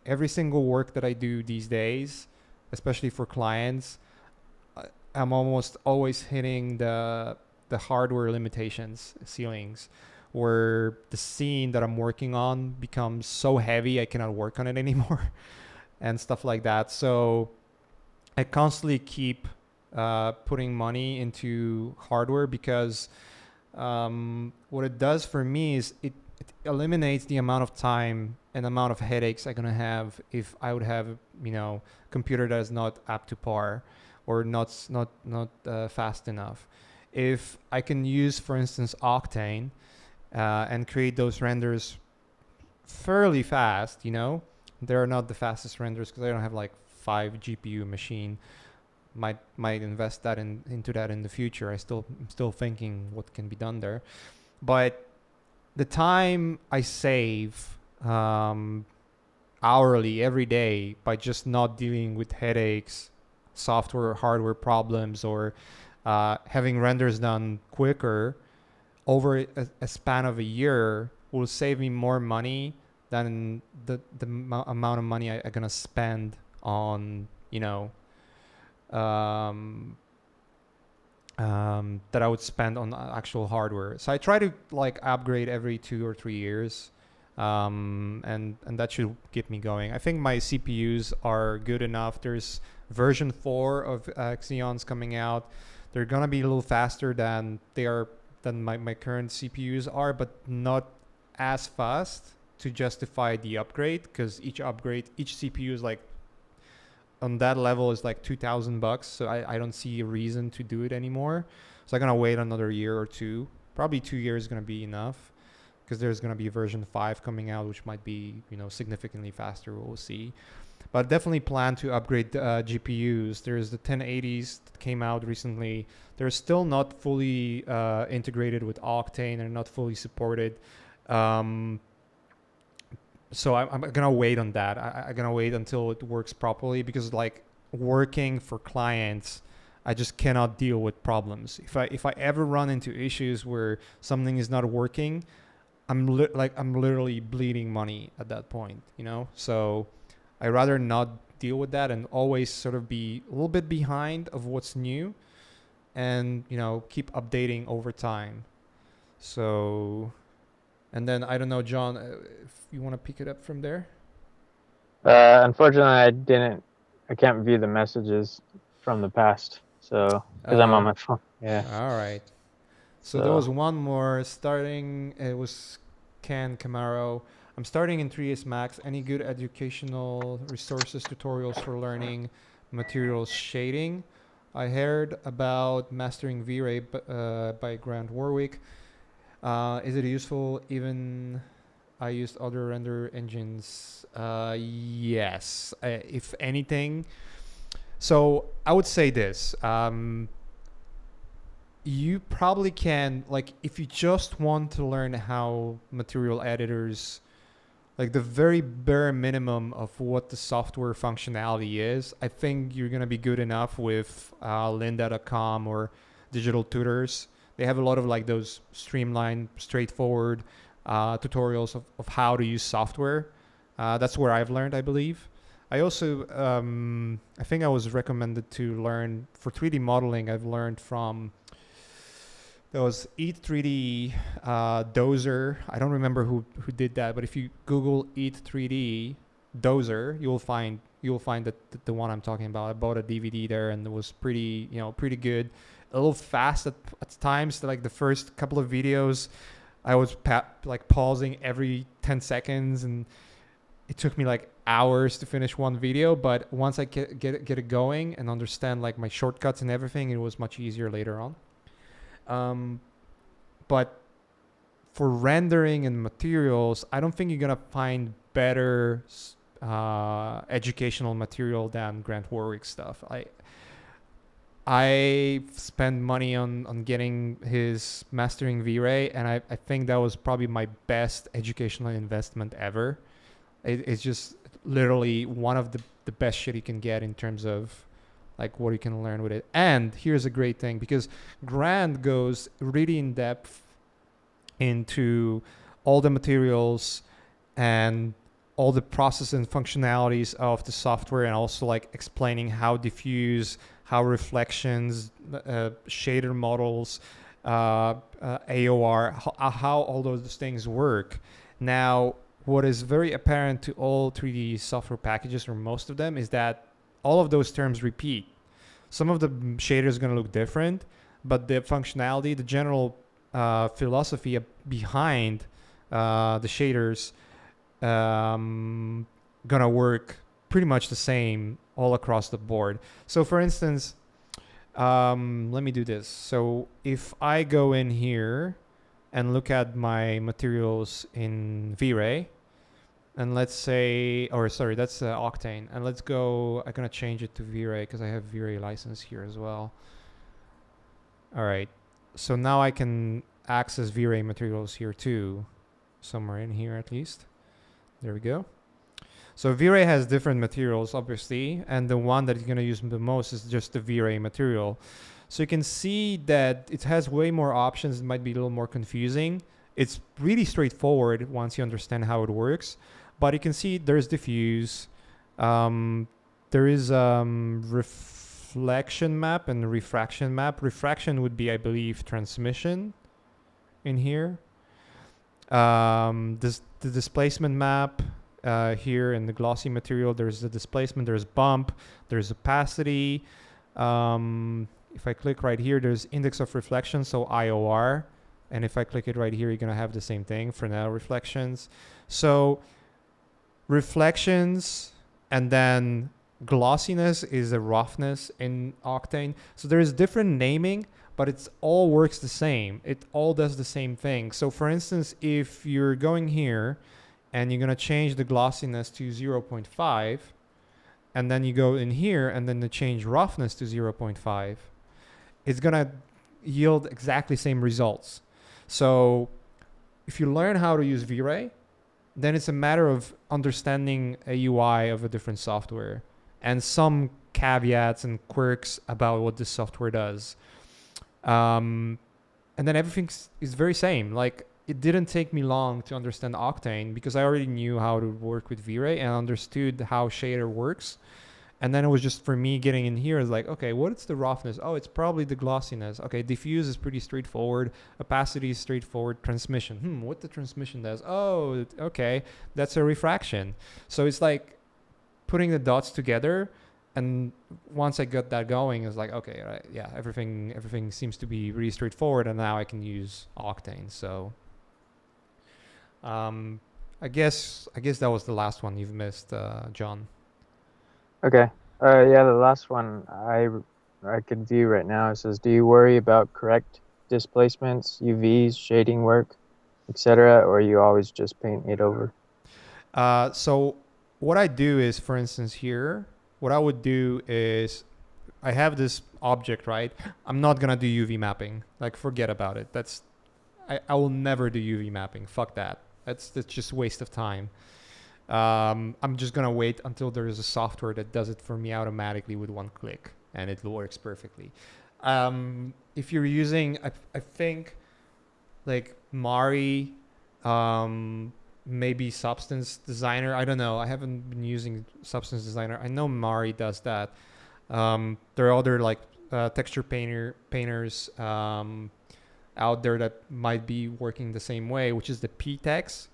every single work that I do these days, especially for clients, I'm almost always hitting the hardware limitations, ceilings, where the scene that I'm working on becomes so heavy I cannot work on it anymore, and stuff like that. So I constantly keep putting money into hardware because what it does for me is it eliminates the amount of time and amount of headaches I'm gonna have if I would have computer that is not up to par or not fast enough. If I can use, for instance, Octane and create those renders fairly fast, they're not the fastest renders because I don't have like 5 GPU machine. Might invest that into that in the future. I'm still thinking what can be done there, but the time I save, hourly every day by just not dealing with headaches, software or hardware problems, or having renders done quicker over a span of a year will save me more money than the amount of money I'm gonna spend on um, that I would spend on actual hardware. So I try to like upgrade every 2 or 3 years, and that should keep me going. I think my CPUs are good enough. There's version 4 of Xeons coming out. They're gonna be a little faster than my current CPUs are, but not as fast to justify the upgrade, because each CPU is like on that level is like $2,000. So I don't see a reason to do it anymore. So I'm gonna wait another year or two. Probably 2 years is gonna be enough, because there's gonna be version 5 coming out, which might be significantly faster. We'll see. But definitely plan to upgrade GPUs. There's the 1080s that came out recently. They're still not fully integrated with Octane. They're not fully supported. Um, so I'm gonna wait on that. I'm gonna wait until it works properly, because like working for clients, I just cannot deal with problems. If I ever run into issues where something is not working, I'm literally bleeding money at that point. So I rather not deal with that and always sort of be a little bit behind of what's new, and keep updating over time. So, and then I don't know, John, if you want to pick it up from there. Unfortunately, I can't view the messages from the past, so because I'm on Oh, my phone. Yeah. all right. So there was So one more starting. It was Ken Camaro. I'm starting in 3ds Max. Any good educational resources, tutorials for learning materials shading? I heard about mastering V-Ray by Grant Warwick. Is it useful? Even I used other render engines. Yes. If anything, so I would say this. You probably can, like, if you just want to learn how material editors, like the very bare minimum of what the software functionality is, I think you're gonna be good enough with lynda.com or digital tutors. They have a lot of like those streamlined, straightforward tutorials of how to use software. That's where I've learned, I believe. I also, I think I was recommended to learn for 3D modeling. I've learned from, there was Eat 3D Dozer. I don't remember who did that, but if you Google Eat 3D Dozer, you'll find that the one I'm talking about. I bought a DVD there, and it was pretty good. A little fast at times. Like the first couple of videos, I was like pausing every 10 seconds, and it took me like hours to finish one video. But once I get it going and understand like my shortcuts and everything, it was much easier later on. But for rendering and materials, I don't think you're gonna find better educational material than Grant Warwick stuff. I spent money on getting his mastering V-Ray, and I think that was probably my best educational investment ever. It's just literally one of the best shit you can get in terms of like what you can learn with it. And here's a great thing, because Grant goes really in depth into all the materials and all the process and functionalities of the software, and also like explaining how diffuse, how reflections, shader models, AOR, how all those things work. Now, what is very apparent to all 3D software packages, or most of them, is that all of those terms repeat. Some of the shaders are going to look different, but the functionality, the general philosophy behind the shaders, gonna work pretty much the same all across the board. So for instance, let me do this. So if I go in here and look at my materials in V-Ray, and let's say, or sorry, that's Octane, and let's go, I'm gonna change it to V-Ray because I have V-Ray license here as well. All right, so now I can access V-Ray materials here too, somewhere in here at least. There we go. So V-Ray has different materials, obviously, and the one that you're going to use the most is just the V-Ray material. So you can see that it has way more options. It might be a little more confusing. It's really straightforward once you understand how it works. But you can see there's diffuse. There is reflection map and refraction map. Refraction would be, I believe, transmission in here. The displacement map here in the glossy material, there's the displacement, there's bump, there's opacity. If I click right here, there's index of reflection, so IOR. And if I click it right here, you're going to have the same thing, Fresnel reflections. So reflections and then glossiness is a roughness in Octane. So there is different naming, but it all works the same. It all does the same thing. So for instance, if you're going here and you're going to change the glossiness to 0.5, and then you go in here and then you change roughness to 0.5, it's going to yield exactly same results. So if you learn how to use V-Ray, then it's a matter of understanding a UI of a different software and some caveats and quirks about what this software does. And then everything is very same. Like, it didn't take me long to understand Octane because I already knew how to work with V-Ray and understood how shader works. And then it was just for me getting in here is like, okay, what is the roughness? Oh, it's probably the glossiness. Okay, diffuse is pretty straightforward. Opacity is straightforward. Transmission. What the transmission does? Oh, okay, that's a refraction. So it's like putting the dots together. And once I got that going, it's like, okay, right, yeah, everything seems to be really straightforward, and now I can use Octane. So, I guess that was the last one you've missed, John. Okay. Yeah, the last one I could view right now. It says, do you worry about correct displacements, UVs, shading work, etc., or you always just paint it over? So what I do is, for instance, here, what I would do is I have this object, right? I'm not going to do UV mapping. Like, forget about it. I will never do UV mapping. Fuck that. That's just a waste of time. I'm just going to wait until there is a software that does it for me automatically with one click, and it works perfectly. If you're using, I think, like Mari, maybe Substance Designer. I don't know. I haven't been using Substance Designer. I know Mari does that. There are other like texture painters out there that might be working the same way, which is the PTEX,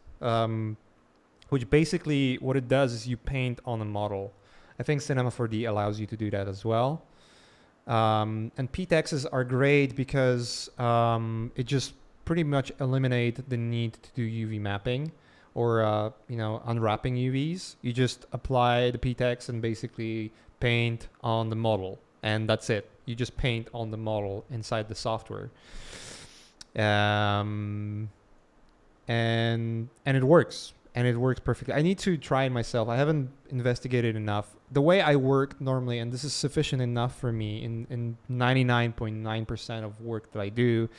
which basically what it does is you paint on a model. I think Cinema 4D allows you to do that as well. And PTEXs are great because it just pretty much eliminate the need to do UV mapping or unwrapping UVs. You just apply the PTEX and basically paint on the model, and that's it. You just paint on the model inside the software, and it works. And it works perfectly. I need to try it myself. I haven't investigated enough. The way I work normally, and this is sufficient enough for me in 99.9% of work that I do,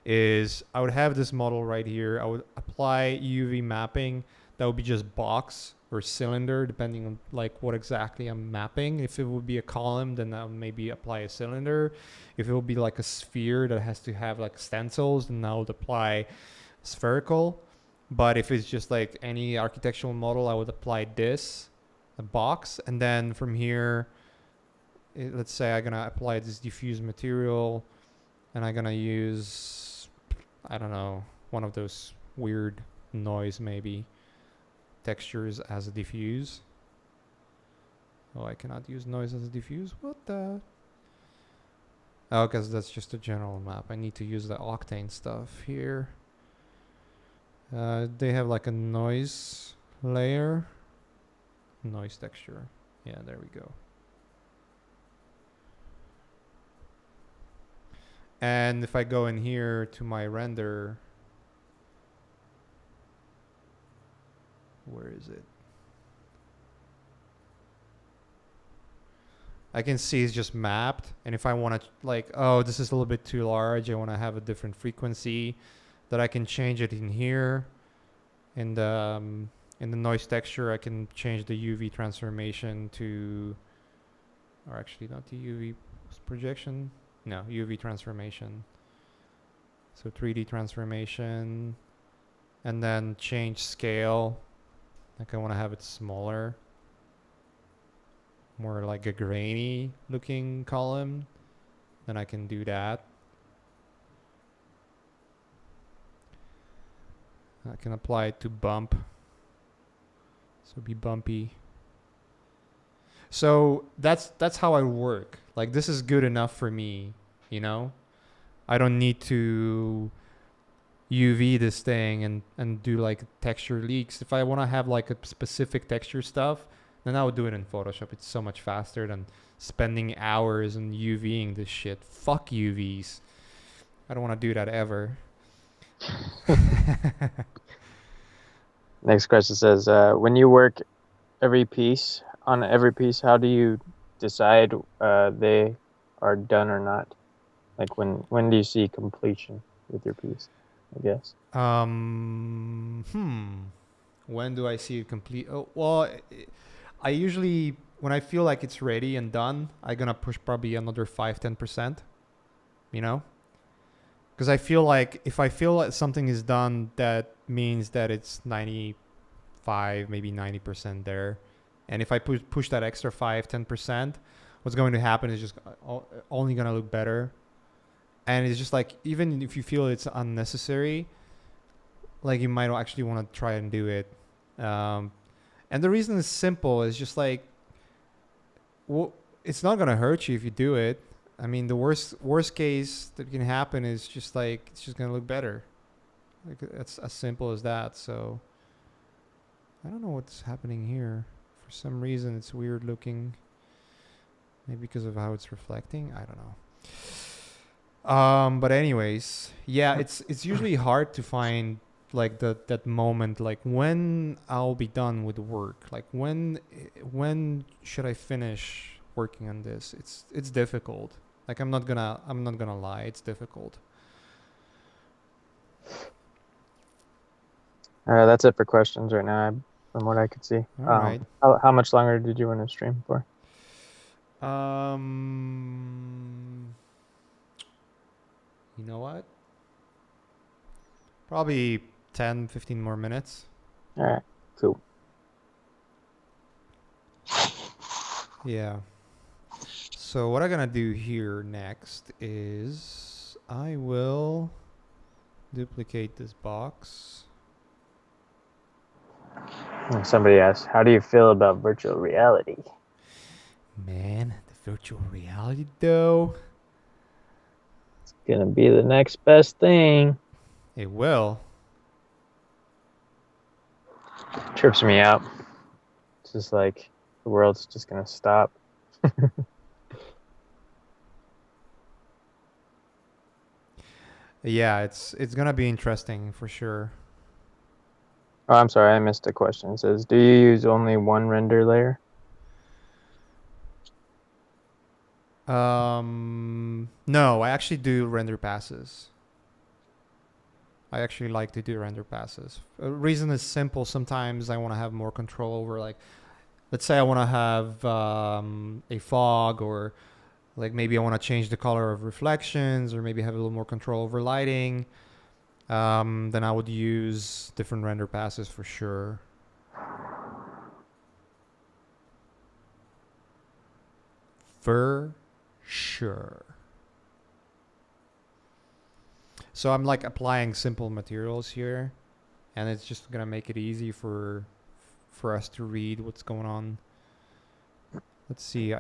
is I would have this model right here. I would apply UV mapping. That would be just box or cylinder, depending on like what exactly I'm mapping. If it would be a column, then I would maybe apply a cylinder. If it would be like a sphere that has to have like stencils, then I would apply spherical. But if it's just like any architectural model, I would apply this, a box. And then from here, let's say I'm going to apply this diffuse material. And I'm going to use, I don't know, one of those weird noise maybe textures as a diffuse. Oh, I cannot use noise as a diffuse? What the? Oh, because that's just a general map. I need to use the Octane stuff here. They have like a noise layer. Noise texture. Yeah, there we go. And if I go in here to my render, where is it? I can see it's just mapped. And if I want to like, oh, this is a little bit too large, I want to have a different frequency, that I can change it in here in the in the noise texture, I can change the UV transformation to, or actually not the UV projection, no, UV transformation. So 3D transformation, and then change scale. Like I want to have it smaller, more like a grainy looking column. Then I can do that. I can apply it to bump. So be bumpy. So that's how I work. Like this is good enough for me, you know? I don't need to UV this thing and do like texture leaks. If I want to have like a specific texture stuff, then I would do it in Photoshop. It's so much faster than spending hours and UVing this shit. Fuck UVs. I don't want to do that ever. Next question says, when you work every piece, how do you decide they are done or not? Like when do you see completion with your piece, I guess? When do I see it complete? Oh, well, I usually, when I feel like it's ready and done, I'm gonna push probably another 5-10%, you know? Because I feel like if I feel like something is done, that means that it's 95, maybe 90% there. And if I push that extra 5-10%, what's going to happen is just only gonna look better. And it's just like, even if you feel it's unnecessary, like you might actually want to try and do it. And the reason is simple. It's just like, well, it's not gonna hurt you if you do it. I mean, the worst case that can happen is just like it's just gonna look better. Like it's as simple as that. So I don't know what's happening here. For some reason, it's weird looking. Maybe because of how it's reflecting. I don't know. But anyways, yeah, it's usually hard to find like that moment, like when I'll be done with work, like when should I finish working on this. It's difficult. Like I'm not gonna lie, it's difficult. That's it for questions right now, from what I could see. All right. How much longer did you want to stream for? You know what, probably 10-15 more minutes. All right, cool. Yeah. So what I'm gonna do here next is I will duplicate this box. Somebody asked, how do you feel about virtual reality? Man, the virtual reality though. It's gonna be the next best thing. It will. Trips me out. It's just like the world's just gonna stop. Yeah, it's gonna be interesting for sure. Oh, I'm sorry, I missed a question. It says, do you use only one render layer? No, I actually do render passes. I actually like to do render passes. The reason is simple. Sometimes I want to have more control over, like, let's say I want to have a fog, or like maybe I want to change the color of reflections, or maybe have a little more control over lighting. Then I would use different render passes for sure. For sure. So I'm like applying simple materials here, and it's just gonna make it easy for us to read what's going on. Let's see.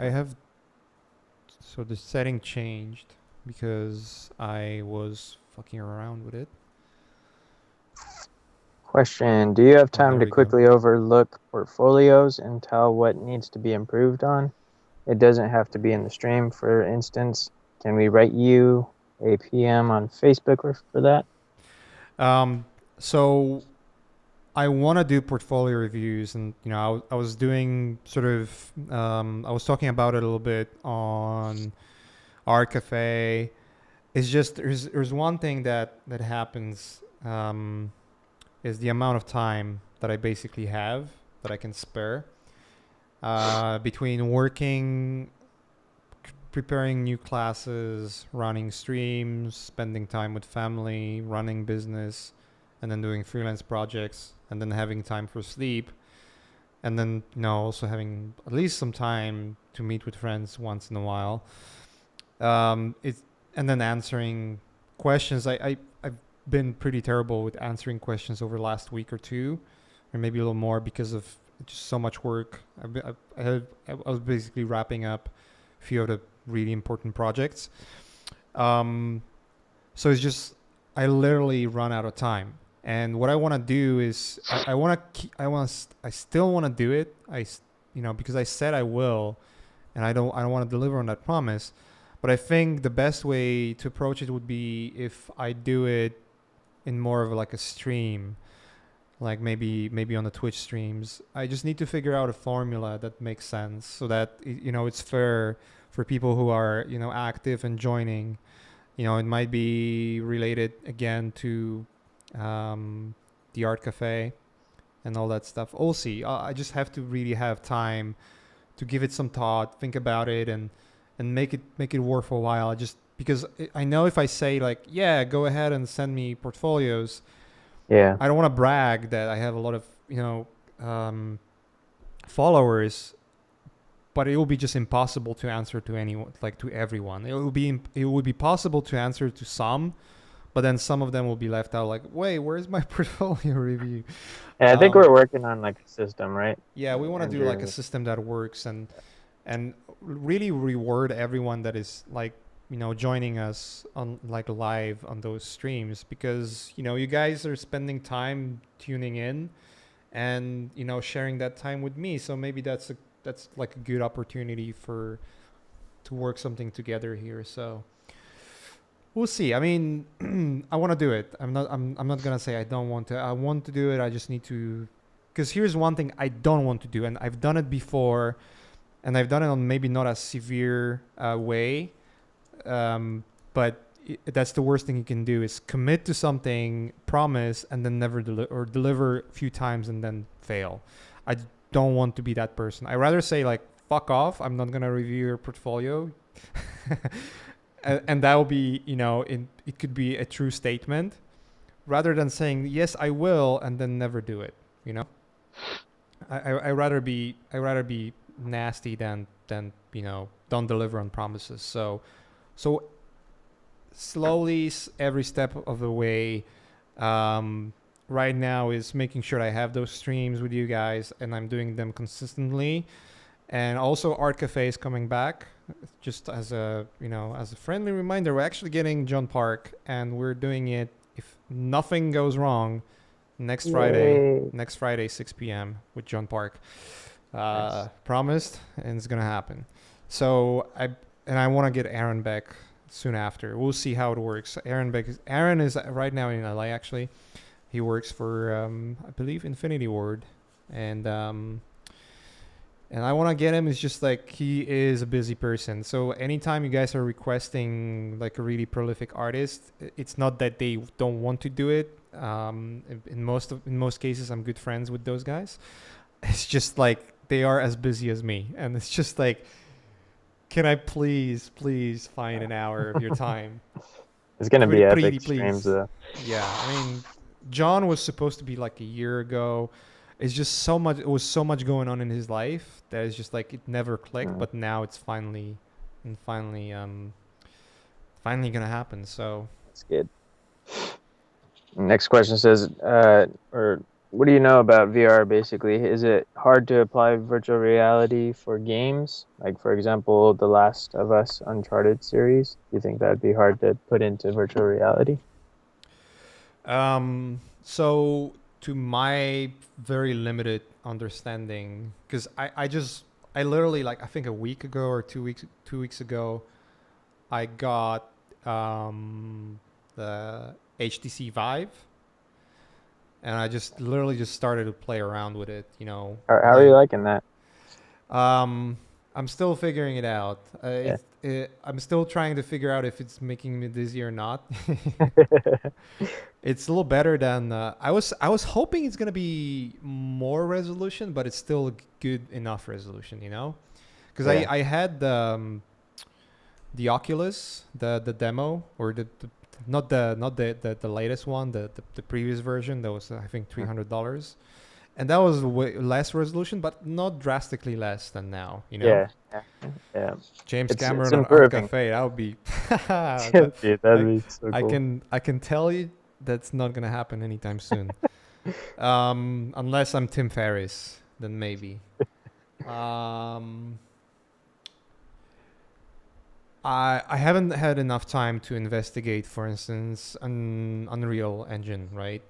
So the setting changed because I was fucking around with it. Question, do you have There time to we go. quickly overlook portfolios and tell what needs to be improved on? It doesn't have to be in the stream. For instance, can we write you a PM on Facebook for that? So I want to do portfolio reviews, and I was doing sort of I was talking about it a little bit on Art Cafe. It's just there's one thing that happens, is the amount of time that I basically have that I can spare. Between working, preparing new classes, running streams, spending time with family, running business, and then doing freelance projects, and then having time for sleep, and then also having at least some time to meet with friends once in a while. It's and then answering questions. I've been pretty terrible with answering questions over the last week or two, or maybe a little more because of just so much work. I was basically wrapping up a few of the really important projects. Um, so it's just I literally run out of time. And what I want to do is I want to I still want to do it. Because I said I will, and I don't want to deliver on that promise. But I think the best way to approach it would be if I do it in more of like a stream, like maybe on the Twitch streams. I just need to figure out a formula that makes sense so that it's fair for people who are active and joining. It might be related again to the art cafe and all that stuff. We'll see. I just have to really have time to give it some thought, think about it, and make it worth a while. Just because I know if I say like, yeah, go ahead and send me portfolios, Yeah. I don't want to brag that I have a lot of followers, but it will be just impossible to answer to anyone, like to everyone. It would be possible to answer to some, but then some of them will be left out. Like, wait, where's my portfolio review? And I think we're working on like a system, right? Yeah, we want to do like a system that works and really reward everyone that is like joining us on like live on those streams, because you guys are spending time tuning in and sharing that time with me. So maybe that's like a good opportunity to work something together here. So we'll see. I mean, I want to do it. I'm not gonna say I don't want to. I want to do it. I just need to. Because here's one thing I don't want to do, and I've done it before, and I've done it on maybe not a severe way, but that's the worst thing you can do is commit to something, promise, and then never deliver a few times and then fail. I don't want to be that person. I rather say like, fuck off. I'm not gonna review your portfolio. And that will be, it could be a true statement rather than saying, yes, I will, and then never do it. I rather be nasty than don't deliver on promises. So slowly, every step of the way, right now is making sure I have those streams with you guys and I'm doing them consistently. And also Art Cafe is coming back. Just as a friendly reminder, we're actually getting John Park, and we're doing it, if nothing goes wrong, next Friday 6 p.m. with John Park. Nice. Promised, and it's gonna happen. So I want to get Aaron back soon after. We'll see how it works. Aaron is right now in LA actually. He works for I believe Infinity Ward, and I want to get him. It's just like he is a busy person. So anytime you guys are requesting like a really prolific artist, it's not that they don't want to do it. In most cases, I'm good friends with those guys. It's just like they are as busy as me, and it's just like, can I please find an hour of your time? It's gonna be Pretty, epic streams though. Yeah, I mean, John was supposed to be like a year ago. It's just so much. It was so much going on in his life that it's just like it never clicked. But now it's finally gonna happen. So That's good. Next question says, or what do you know about VR basically? Is it hard to apply virtual reality for games? Like, for example, The Last of Us Uncharted series? Do you think that'd be hard to put into virtual reality? So to my very limited understanding, because I literally, like, I think a week ago or 2 weeks ago, I got the HTC Vive, and I just literally just started to play around with it. How are you liking that? I'm still figuring it out. Yeah. I'm still trying to figure out if it's making me dizzy or not. It's a little better than I was. I was hoping it's gonna be more resolution, but it's still good enough resolution, you know. Because Yeah. I had the Oculus, the demo, or the latest one, the previous version that was I think $300, and that was way less resolution, but not drastically less than now, you know. Yeah. Yeah. Yeah. James It's Cameron on Art improving. Cafe, that would be that, Dude, that'd like be so cool. I can tell you that's not gonna happen anytime soon. Unless I'm Tim Ferriss, then maybe. Um, I haven't had enough time to investigate, for instance, an Unreal Engine, right?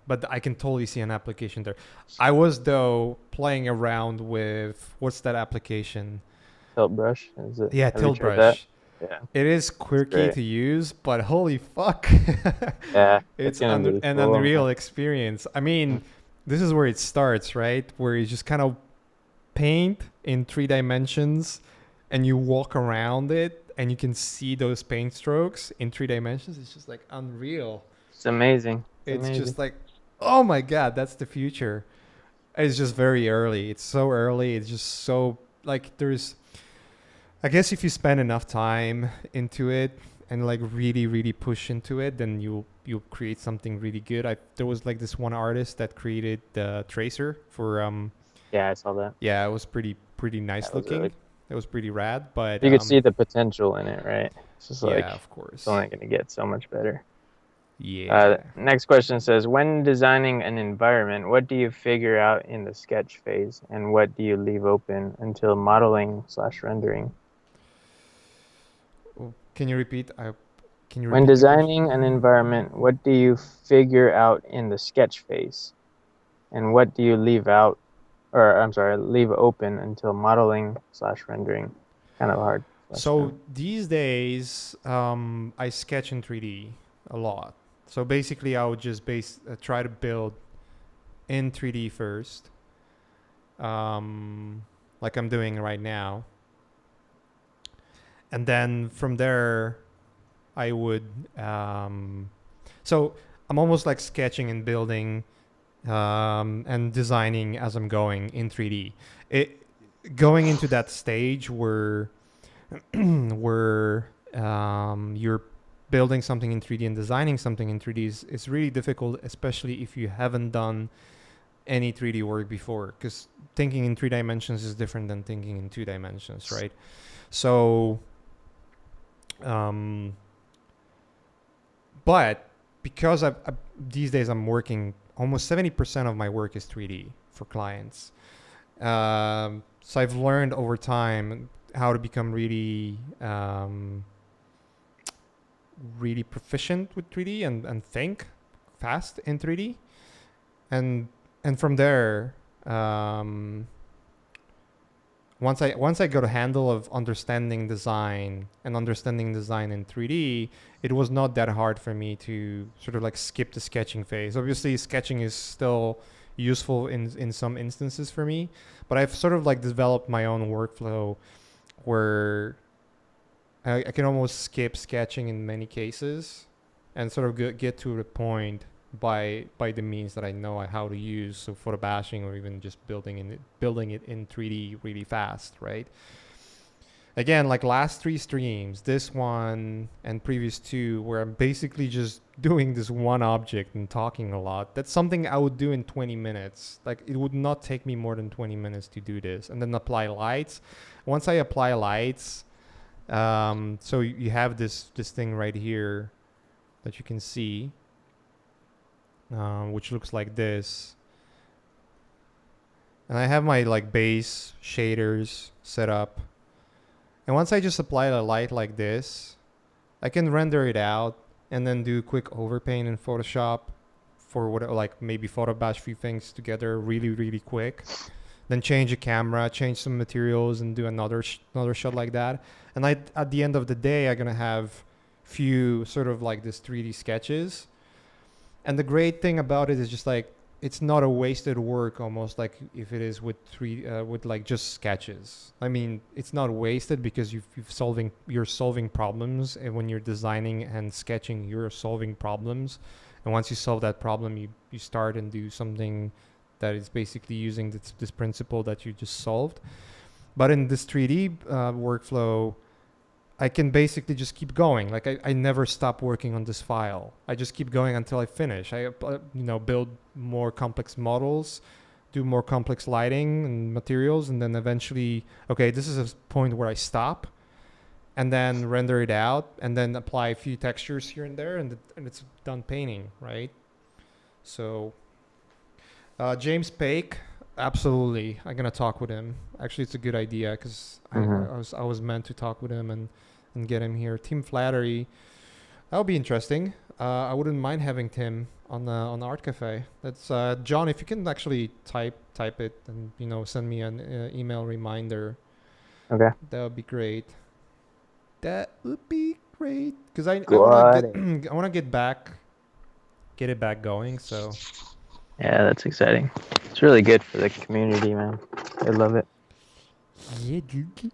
But I can totally see an application there. I was though playing around with what's that application? Tilt brush, is it? Yeah, Have you Tilt tried that? Brush. Yeah, It is it's quirky great. to use, but holy fuck, Yeah, it's it's gonna be an cool, man. unreal experience. I mean, this is where it starts, right? Where you just kind of paint in 3 dimensions and you walk around it and you can see those paint strokes in 3 dimensions. It's just like unreal. It's amazing. It's It's amazing. just like, oh my god, that's the future. It's just very early. It's so early. It's just so like there's. I guess if you spend enough time into it and like really push into it, then you'll create something really good. There was like this one artist that created the tracer for Yeah, I saw that. yeah, it was pretty nice That was really. looking. It was pretty rad, but You could see the potential in it, right? It's just yeah, like of it's course. only gonna get so much better. Yeah. Next question says, when designing an environment, what do you figure out in the sketch phase, and what do you leave open until modeling/rendering? Oh, can you repeat? Can you When repeat the question? designing an environment, what do you figure out in the sketch phase, and what do you leave out, or I'm sorry, leave open until modeling/rendering? Kind of a hard So question. these days, I sketch in 3D a lot. So basically, I would just try to build in 3D first, like I'm doing right now, and then from there, I would. So I'm almost like sketching and building and designing as I'm going in 3D. It going into that stage where you're building something in 3D and designing something in 3D is really difficult, especially if you haven't done any 3D work before, because thinking in 3 dimensions is different than thinking in 2 dimensions, right? So, um, but because these days I'm working almost 70% of my work is 3D for clients. So I've learned over time how to become really proficient with 3D and think fast in 3D. And and from there, once I got a handle of understanding design and understanding design in 3D, it was not that hard for me to sort of like skip the sketching phase. Obviously, sketching is still useful in some instances for me, but I've sort of like developed my own workflow where I can almost skip sketching in many cases and sort of get to the point by the means that I know how to use, so photo bashing or even just building it in 3D really fast, right? Again, like last 3 streams, this one and previous two, where I'm basically just doing this one object and talking a lot. That's something I would do in 20 minutes. Like it would not take me more than 20 minutes to do this, and then apply lights. Once I apply lights, so you have this thing right here that you can see, which looks like this. And I have my like base shaders set up. And once I just apply a light like this, I can render it out and then do quick overpaint in Photoshop for what like maybe photo bash few things together really quick. Then change the camera, change some materials, and do another shot like that. And at the end of the day, I'm gonna have few sort of like this 3D sketches. And the great thing about it is just like it's not a wasted work, almost like if it is with with like just sketches. I mean, it's not wasted because you're solving problems, and when you're designing and sketching, you're solving problems, and once you solve that problem, you start and do something that is basically using this principle that you just solved. But in this 3D workflow, I can basically just keep going. Like I never stop working on this file. I just keep going until I finish. I build more complex models, do more complex lighting and materials, and then eventually, okay, this is a point where I stop, and then render it out, and then apply a few textures here and there, and it's done painting, right? So James Pake, absolutely. I'm gonna talk with him. Actually, it's a good idea because I was meant to talk with him and get him here. Tim Flattery, that would be interesting. I wouldn't mind having Tim on the Art Cafe. That's John. If you can actually type it and send me an email reminder. Okay. That would be great. That would be great because I Got want to get I want to get it back going. So Yeah, that's exciting. It's really good for the community, man. I love it. yeah, dude.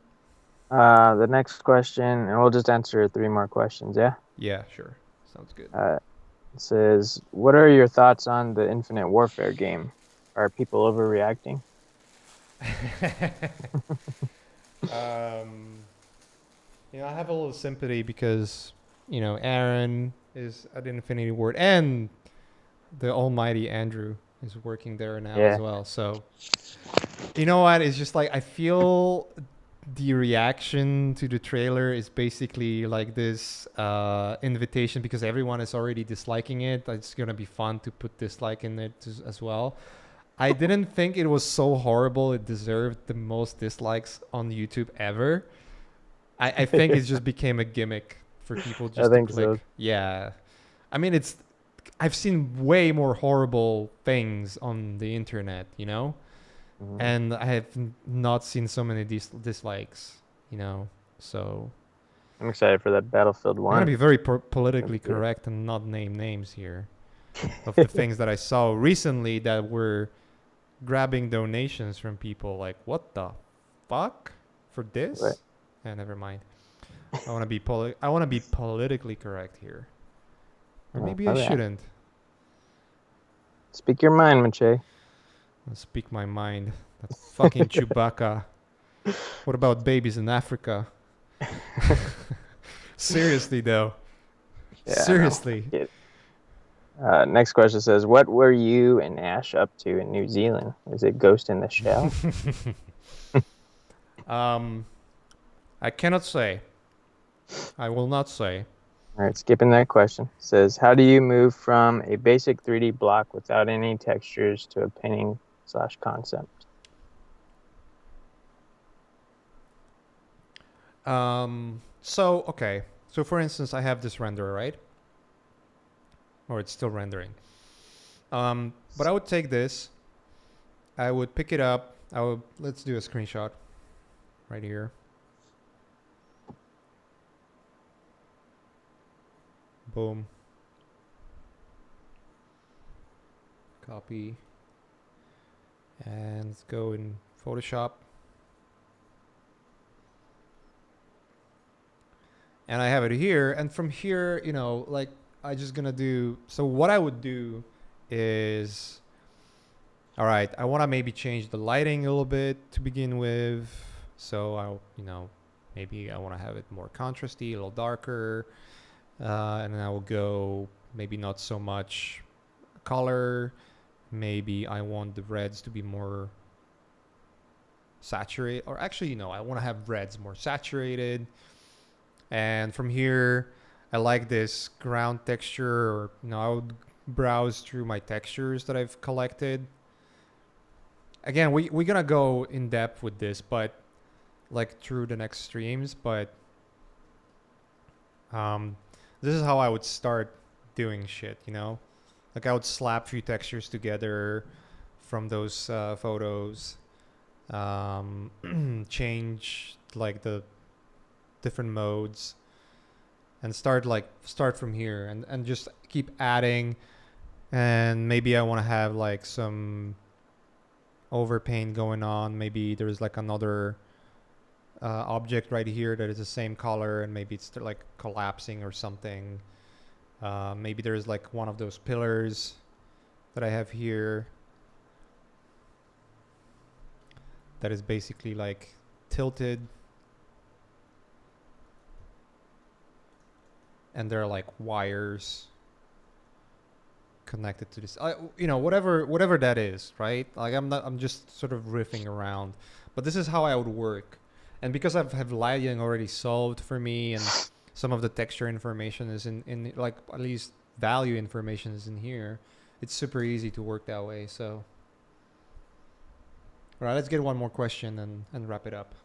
The next question, and we'll just answer 3 more questions, yeah? Yeah, sure. Sounds good. It says, what are your thoughts on the Infinite Warfare game? Are people overreacting? I have a little sympathy because, Aaron is at Infinity Ward and the almighty Andrew is working there now as well. So, you know what? It's just like I feel the reaction to the trailer is basically like this invitation because everyone is already disliking it. It's going to be fun to put dislike in it as well. I didn't think it was so horrible. It deserved the most dislikes on YouTube ever. I think it just became a gimmick for people just to click. So. Yeah. I mean, I've seen way more horrible things on the internet, Mm-hmm. And I have not seen so many dislikes, so. I'm excited for that Battlefield 1. I'm going to be very politically correct and not name names here of the things that I saw recently that were grabbing donations from people. Like, what the fuck for this? Right. Never mind. I want to be politically correct here, or maybe I shouldn't. Speak your mind, Maciej. I'll speak my mind. That fucking Chewbacca. What about babies in Africa? Seriously, though. Yeah, seriously. No. Next question says, what were you and Ash up to in New Zealand? Is it Ghost in the Shell? I cannot say. I will not say. All right, skipping that question. It says, how do you move from a basic 3D block without any textures to a painting/concept? Okay. So for instance, I have this renderer, right? Or it's still rendering. But I would take this. I would pick it up. Let's do a screenshot right here. Boom. Copy. And let's go in Photoshop. And I have it here. And from here, like I just gonna do. So what I would do is, all right, I want to maybe change the lighting a little bit to begin with. So maybe I want to have it more contrasty, a little darker. And then I will go maybe not so much color. Maybe I want the reds to be more saturated. Or actually, I want to have reds more saturated. And from here, I like this ground texture. Or, I would browse through my textures that I've collected. Again, we're going to go in depth with this, but like through the next streams. But this is how I would start doing shit, Like I would slap a few textures together from those photos, change like the different modes, and start from here and just keep adding and maybe I want to have like some overpaint going on. Maybe there's like another object right here that is the same color, and maybe it's like collapsing or something. Maybe there's like one of those pillars that I have here that is basically like tilted, and there are like wires connected to this. Whatever that is, right? Like I'm just sort of riffing around, but this is how I would work. And because I have lighting already solved for me, and some of the texture information is in like at least value information is in here, it's super easy to work that way. So, all right, let's get one more question and wrap it up.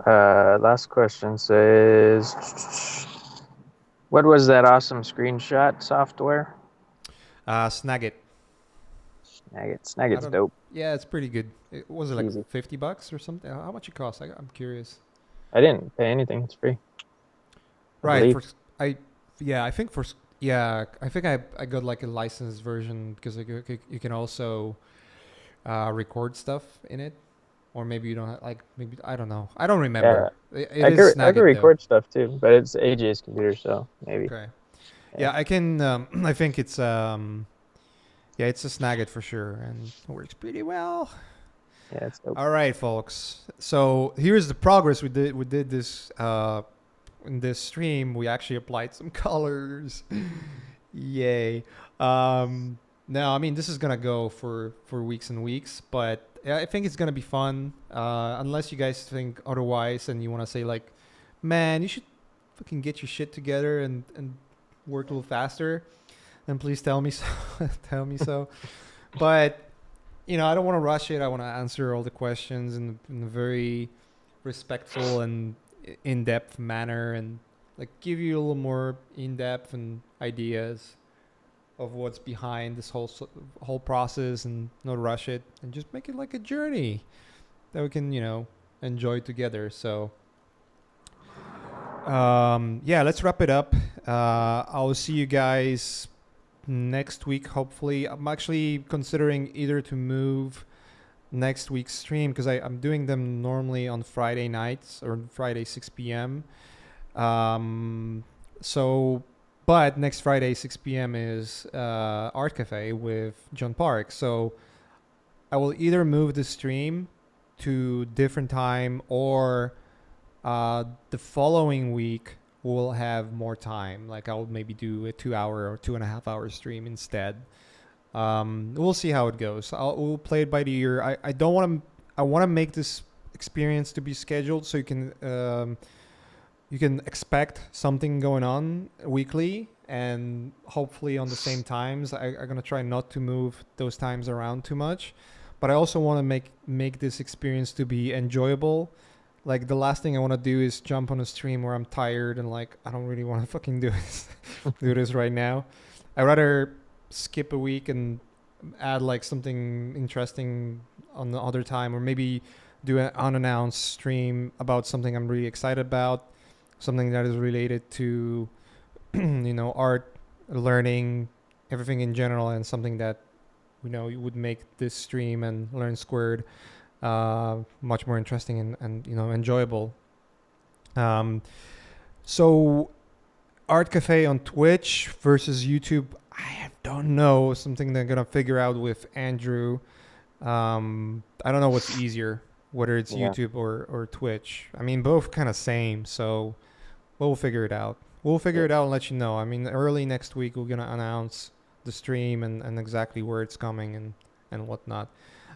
Last question says, what was that awesome screenshot software? Snagit. Snagit's dope. Yeah, it's pretty good. Was it like Easy. $50 or something? How much it costs? I'm curious. I didn't pay anything. It's free. Right. believe. I think I got like a licensed version because you can also record stuff in it, or maybe you don't have, like maybe I don't know. I don't remember. It I is can Snagit though. record stuff too, but it's AJ's computer, so maybe. Okay. Yeah, I can. I think it's it's a Snagit for sure, and it works pretty well. Yeah, it's dope. All right, folks. So here's the progress we did. We did this in this stream. We actually applied some colors. Yay. Now, I mean, this is gonna go for weeks and weeks, but I think it's gonna be fun. Unless you guys think otherwise, and you want to say like, man, you should fucking get your shit together and work a little faster, then please tell me so. Tell me so. But I don't want to rush it. I want to answer all the questions in a very respectful and in-depth manner, and like give you a little more in-depth and ideas of what's behind this whole process, and not rush it, and just make it like a journey that we can enjoy together. So let's wrap it up. I'll see you guys next week, hopefully. I'm actually considering either to move next week's stream, because I'm doing them normally on Friday nights or Friday 6 p.m. But next Friday 6 p.m. is Art Cafe with John Park. So I will either move the stream to different time, or the following week we'll have more time. Like I'll maybe do a 2 hour or 2.5 hour stream instead. We'll see how it goes. We'll play it by the ear. I don't want to. I want to make this experience to be scheduled so you can expect something going on weekly, and hopefully on the same times. I'm gonna try not to move those times around too much, but I also want to make this experience to be enjoyable. Like the last thing I want to do is jump on a stream where I'm tired and like I don't really want to fucking do this right now. I'd rather skip a week and add like something interesting on the other time, or maybe do an unannounced stream about something I'm really excited about, something that is related to art, learning, everything in general, and something that you would make this stream and Learn Squared much more interesting and enjoyable. So Art Cafe on Twitch versus YouTube, I don't know. Something they're gonna figure out with Andrew. I don't know what's easier, whether it's YouTube or Twitch. I mean, both kind of same. So we'll figure it out. We'll figure it out and let you know. I mean, early next week we're gonna announce the stream and exactly where it's coming and whatnot.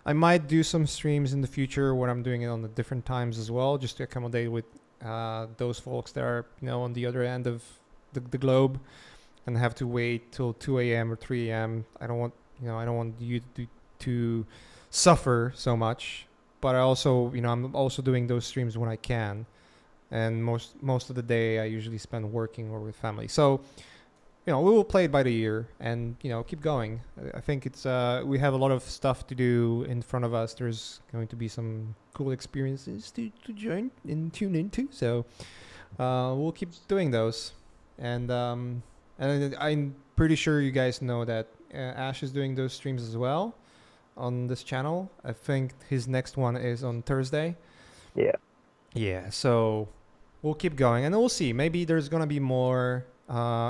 I might do some streams in the future where I'm doing it on the different times as well, just to accommodate with those folks that are on the other end of the globe and have to wait till 2 a.m. or 3 a.m. I don't want you to suffer so much. But I also I'm also doing those streams when I can, and most of the day I usually spend working or with family. So we will play it by the ear and keep going. I think it's we have a lot of stuff to do in front of us. There's going to be some cool experiences to join and tune into. So we'll keep doing those, and pretty sure you guys know that Ash is doing those streams as well on this channel. I think his next one is on Thursday. Yeah. Yeah, so we'll keep going, and we'll see. Maybe there's gonna be more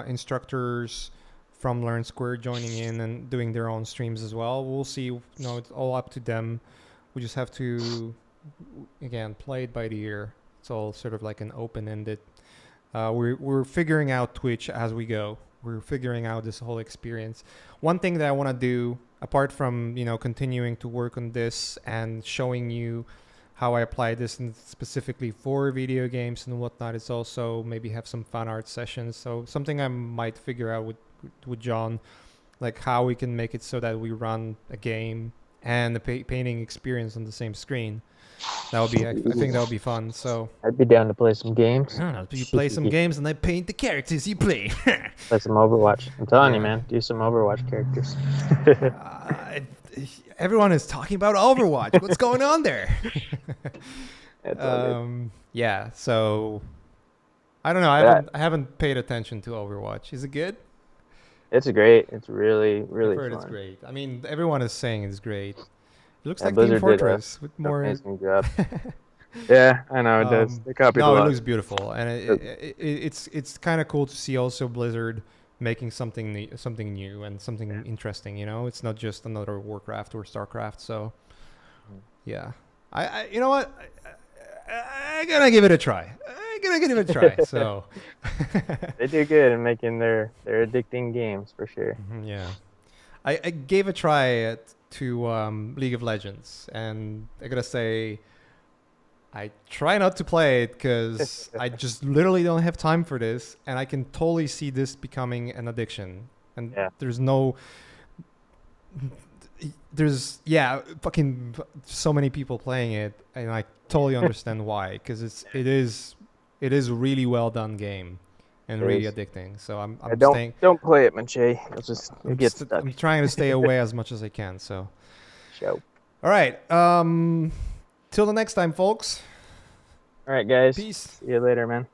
instructors from Learn Square joining in and doing their own streams as well. We'll see. You know, it's all up to them. We just have to, again, play it by the ear. It's all sort of like an open-ended. We're figuring out Twitch as we go. We're figuring out this whole experience. One thing that I want to do, apart from continuing to work on this and showing you how I apply this specifically for video games and whatnot, is also maybe have some fan art sessions. So something I might figure out with John, like how we can make it so that we run a game and the painting experience on the same screen. That would be, I think that would be fun. So I'd be down to play some games. I don't know. You play some games and I paint the characters you play. Play some Overwatch. I'm telling you, Yeah. man. Do some Overwatch characters. Everyone is talking about Overwatch. What's going on there? It's all good. Yeah. So I don't know. I haven't paid attention to Overwatch. Is it good? It's great. It's really, I've really heard fun. it's great. I mean, everyone is saying it's great. It looks Yeah, like Blizzard Team did Fortress with an more. amazing job. Yeah, I know it does. They copied a No, it lot. looks beautiful, and it's kind of cool to see also Blizzard making something new and something interesting. It's not just another Warcraft or Starcraft. So, yeah, I you know what, I'm gonna give it a try. So, They do good in making their addicting games for sure. yeah, I gave a try to League of Legends, and I gotta say, I try not to play it because I just literally don't have time for this, and I can totally see this becoming an addiction. And Yeah. there's fucking so many people playing it, and I totally understand why, because it is a really well done game and It really is. addicting. So I'm Don't play it, Maciej. You'll get stuck. I'm trying to stay away as much as I can. So, Show. all right. Till the next time, folks. All right, guys. Peace. See you later, man.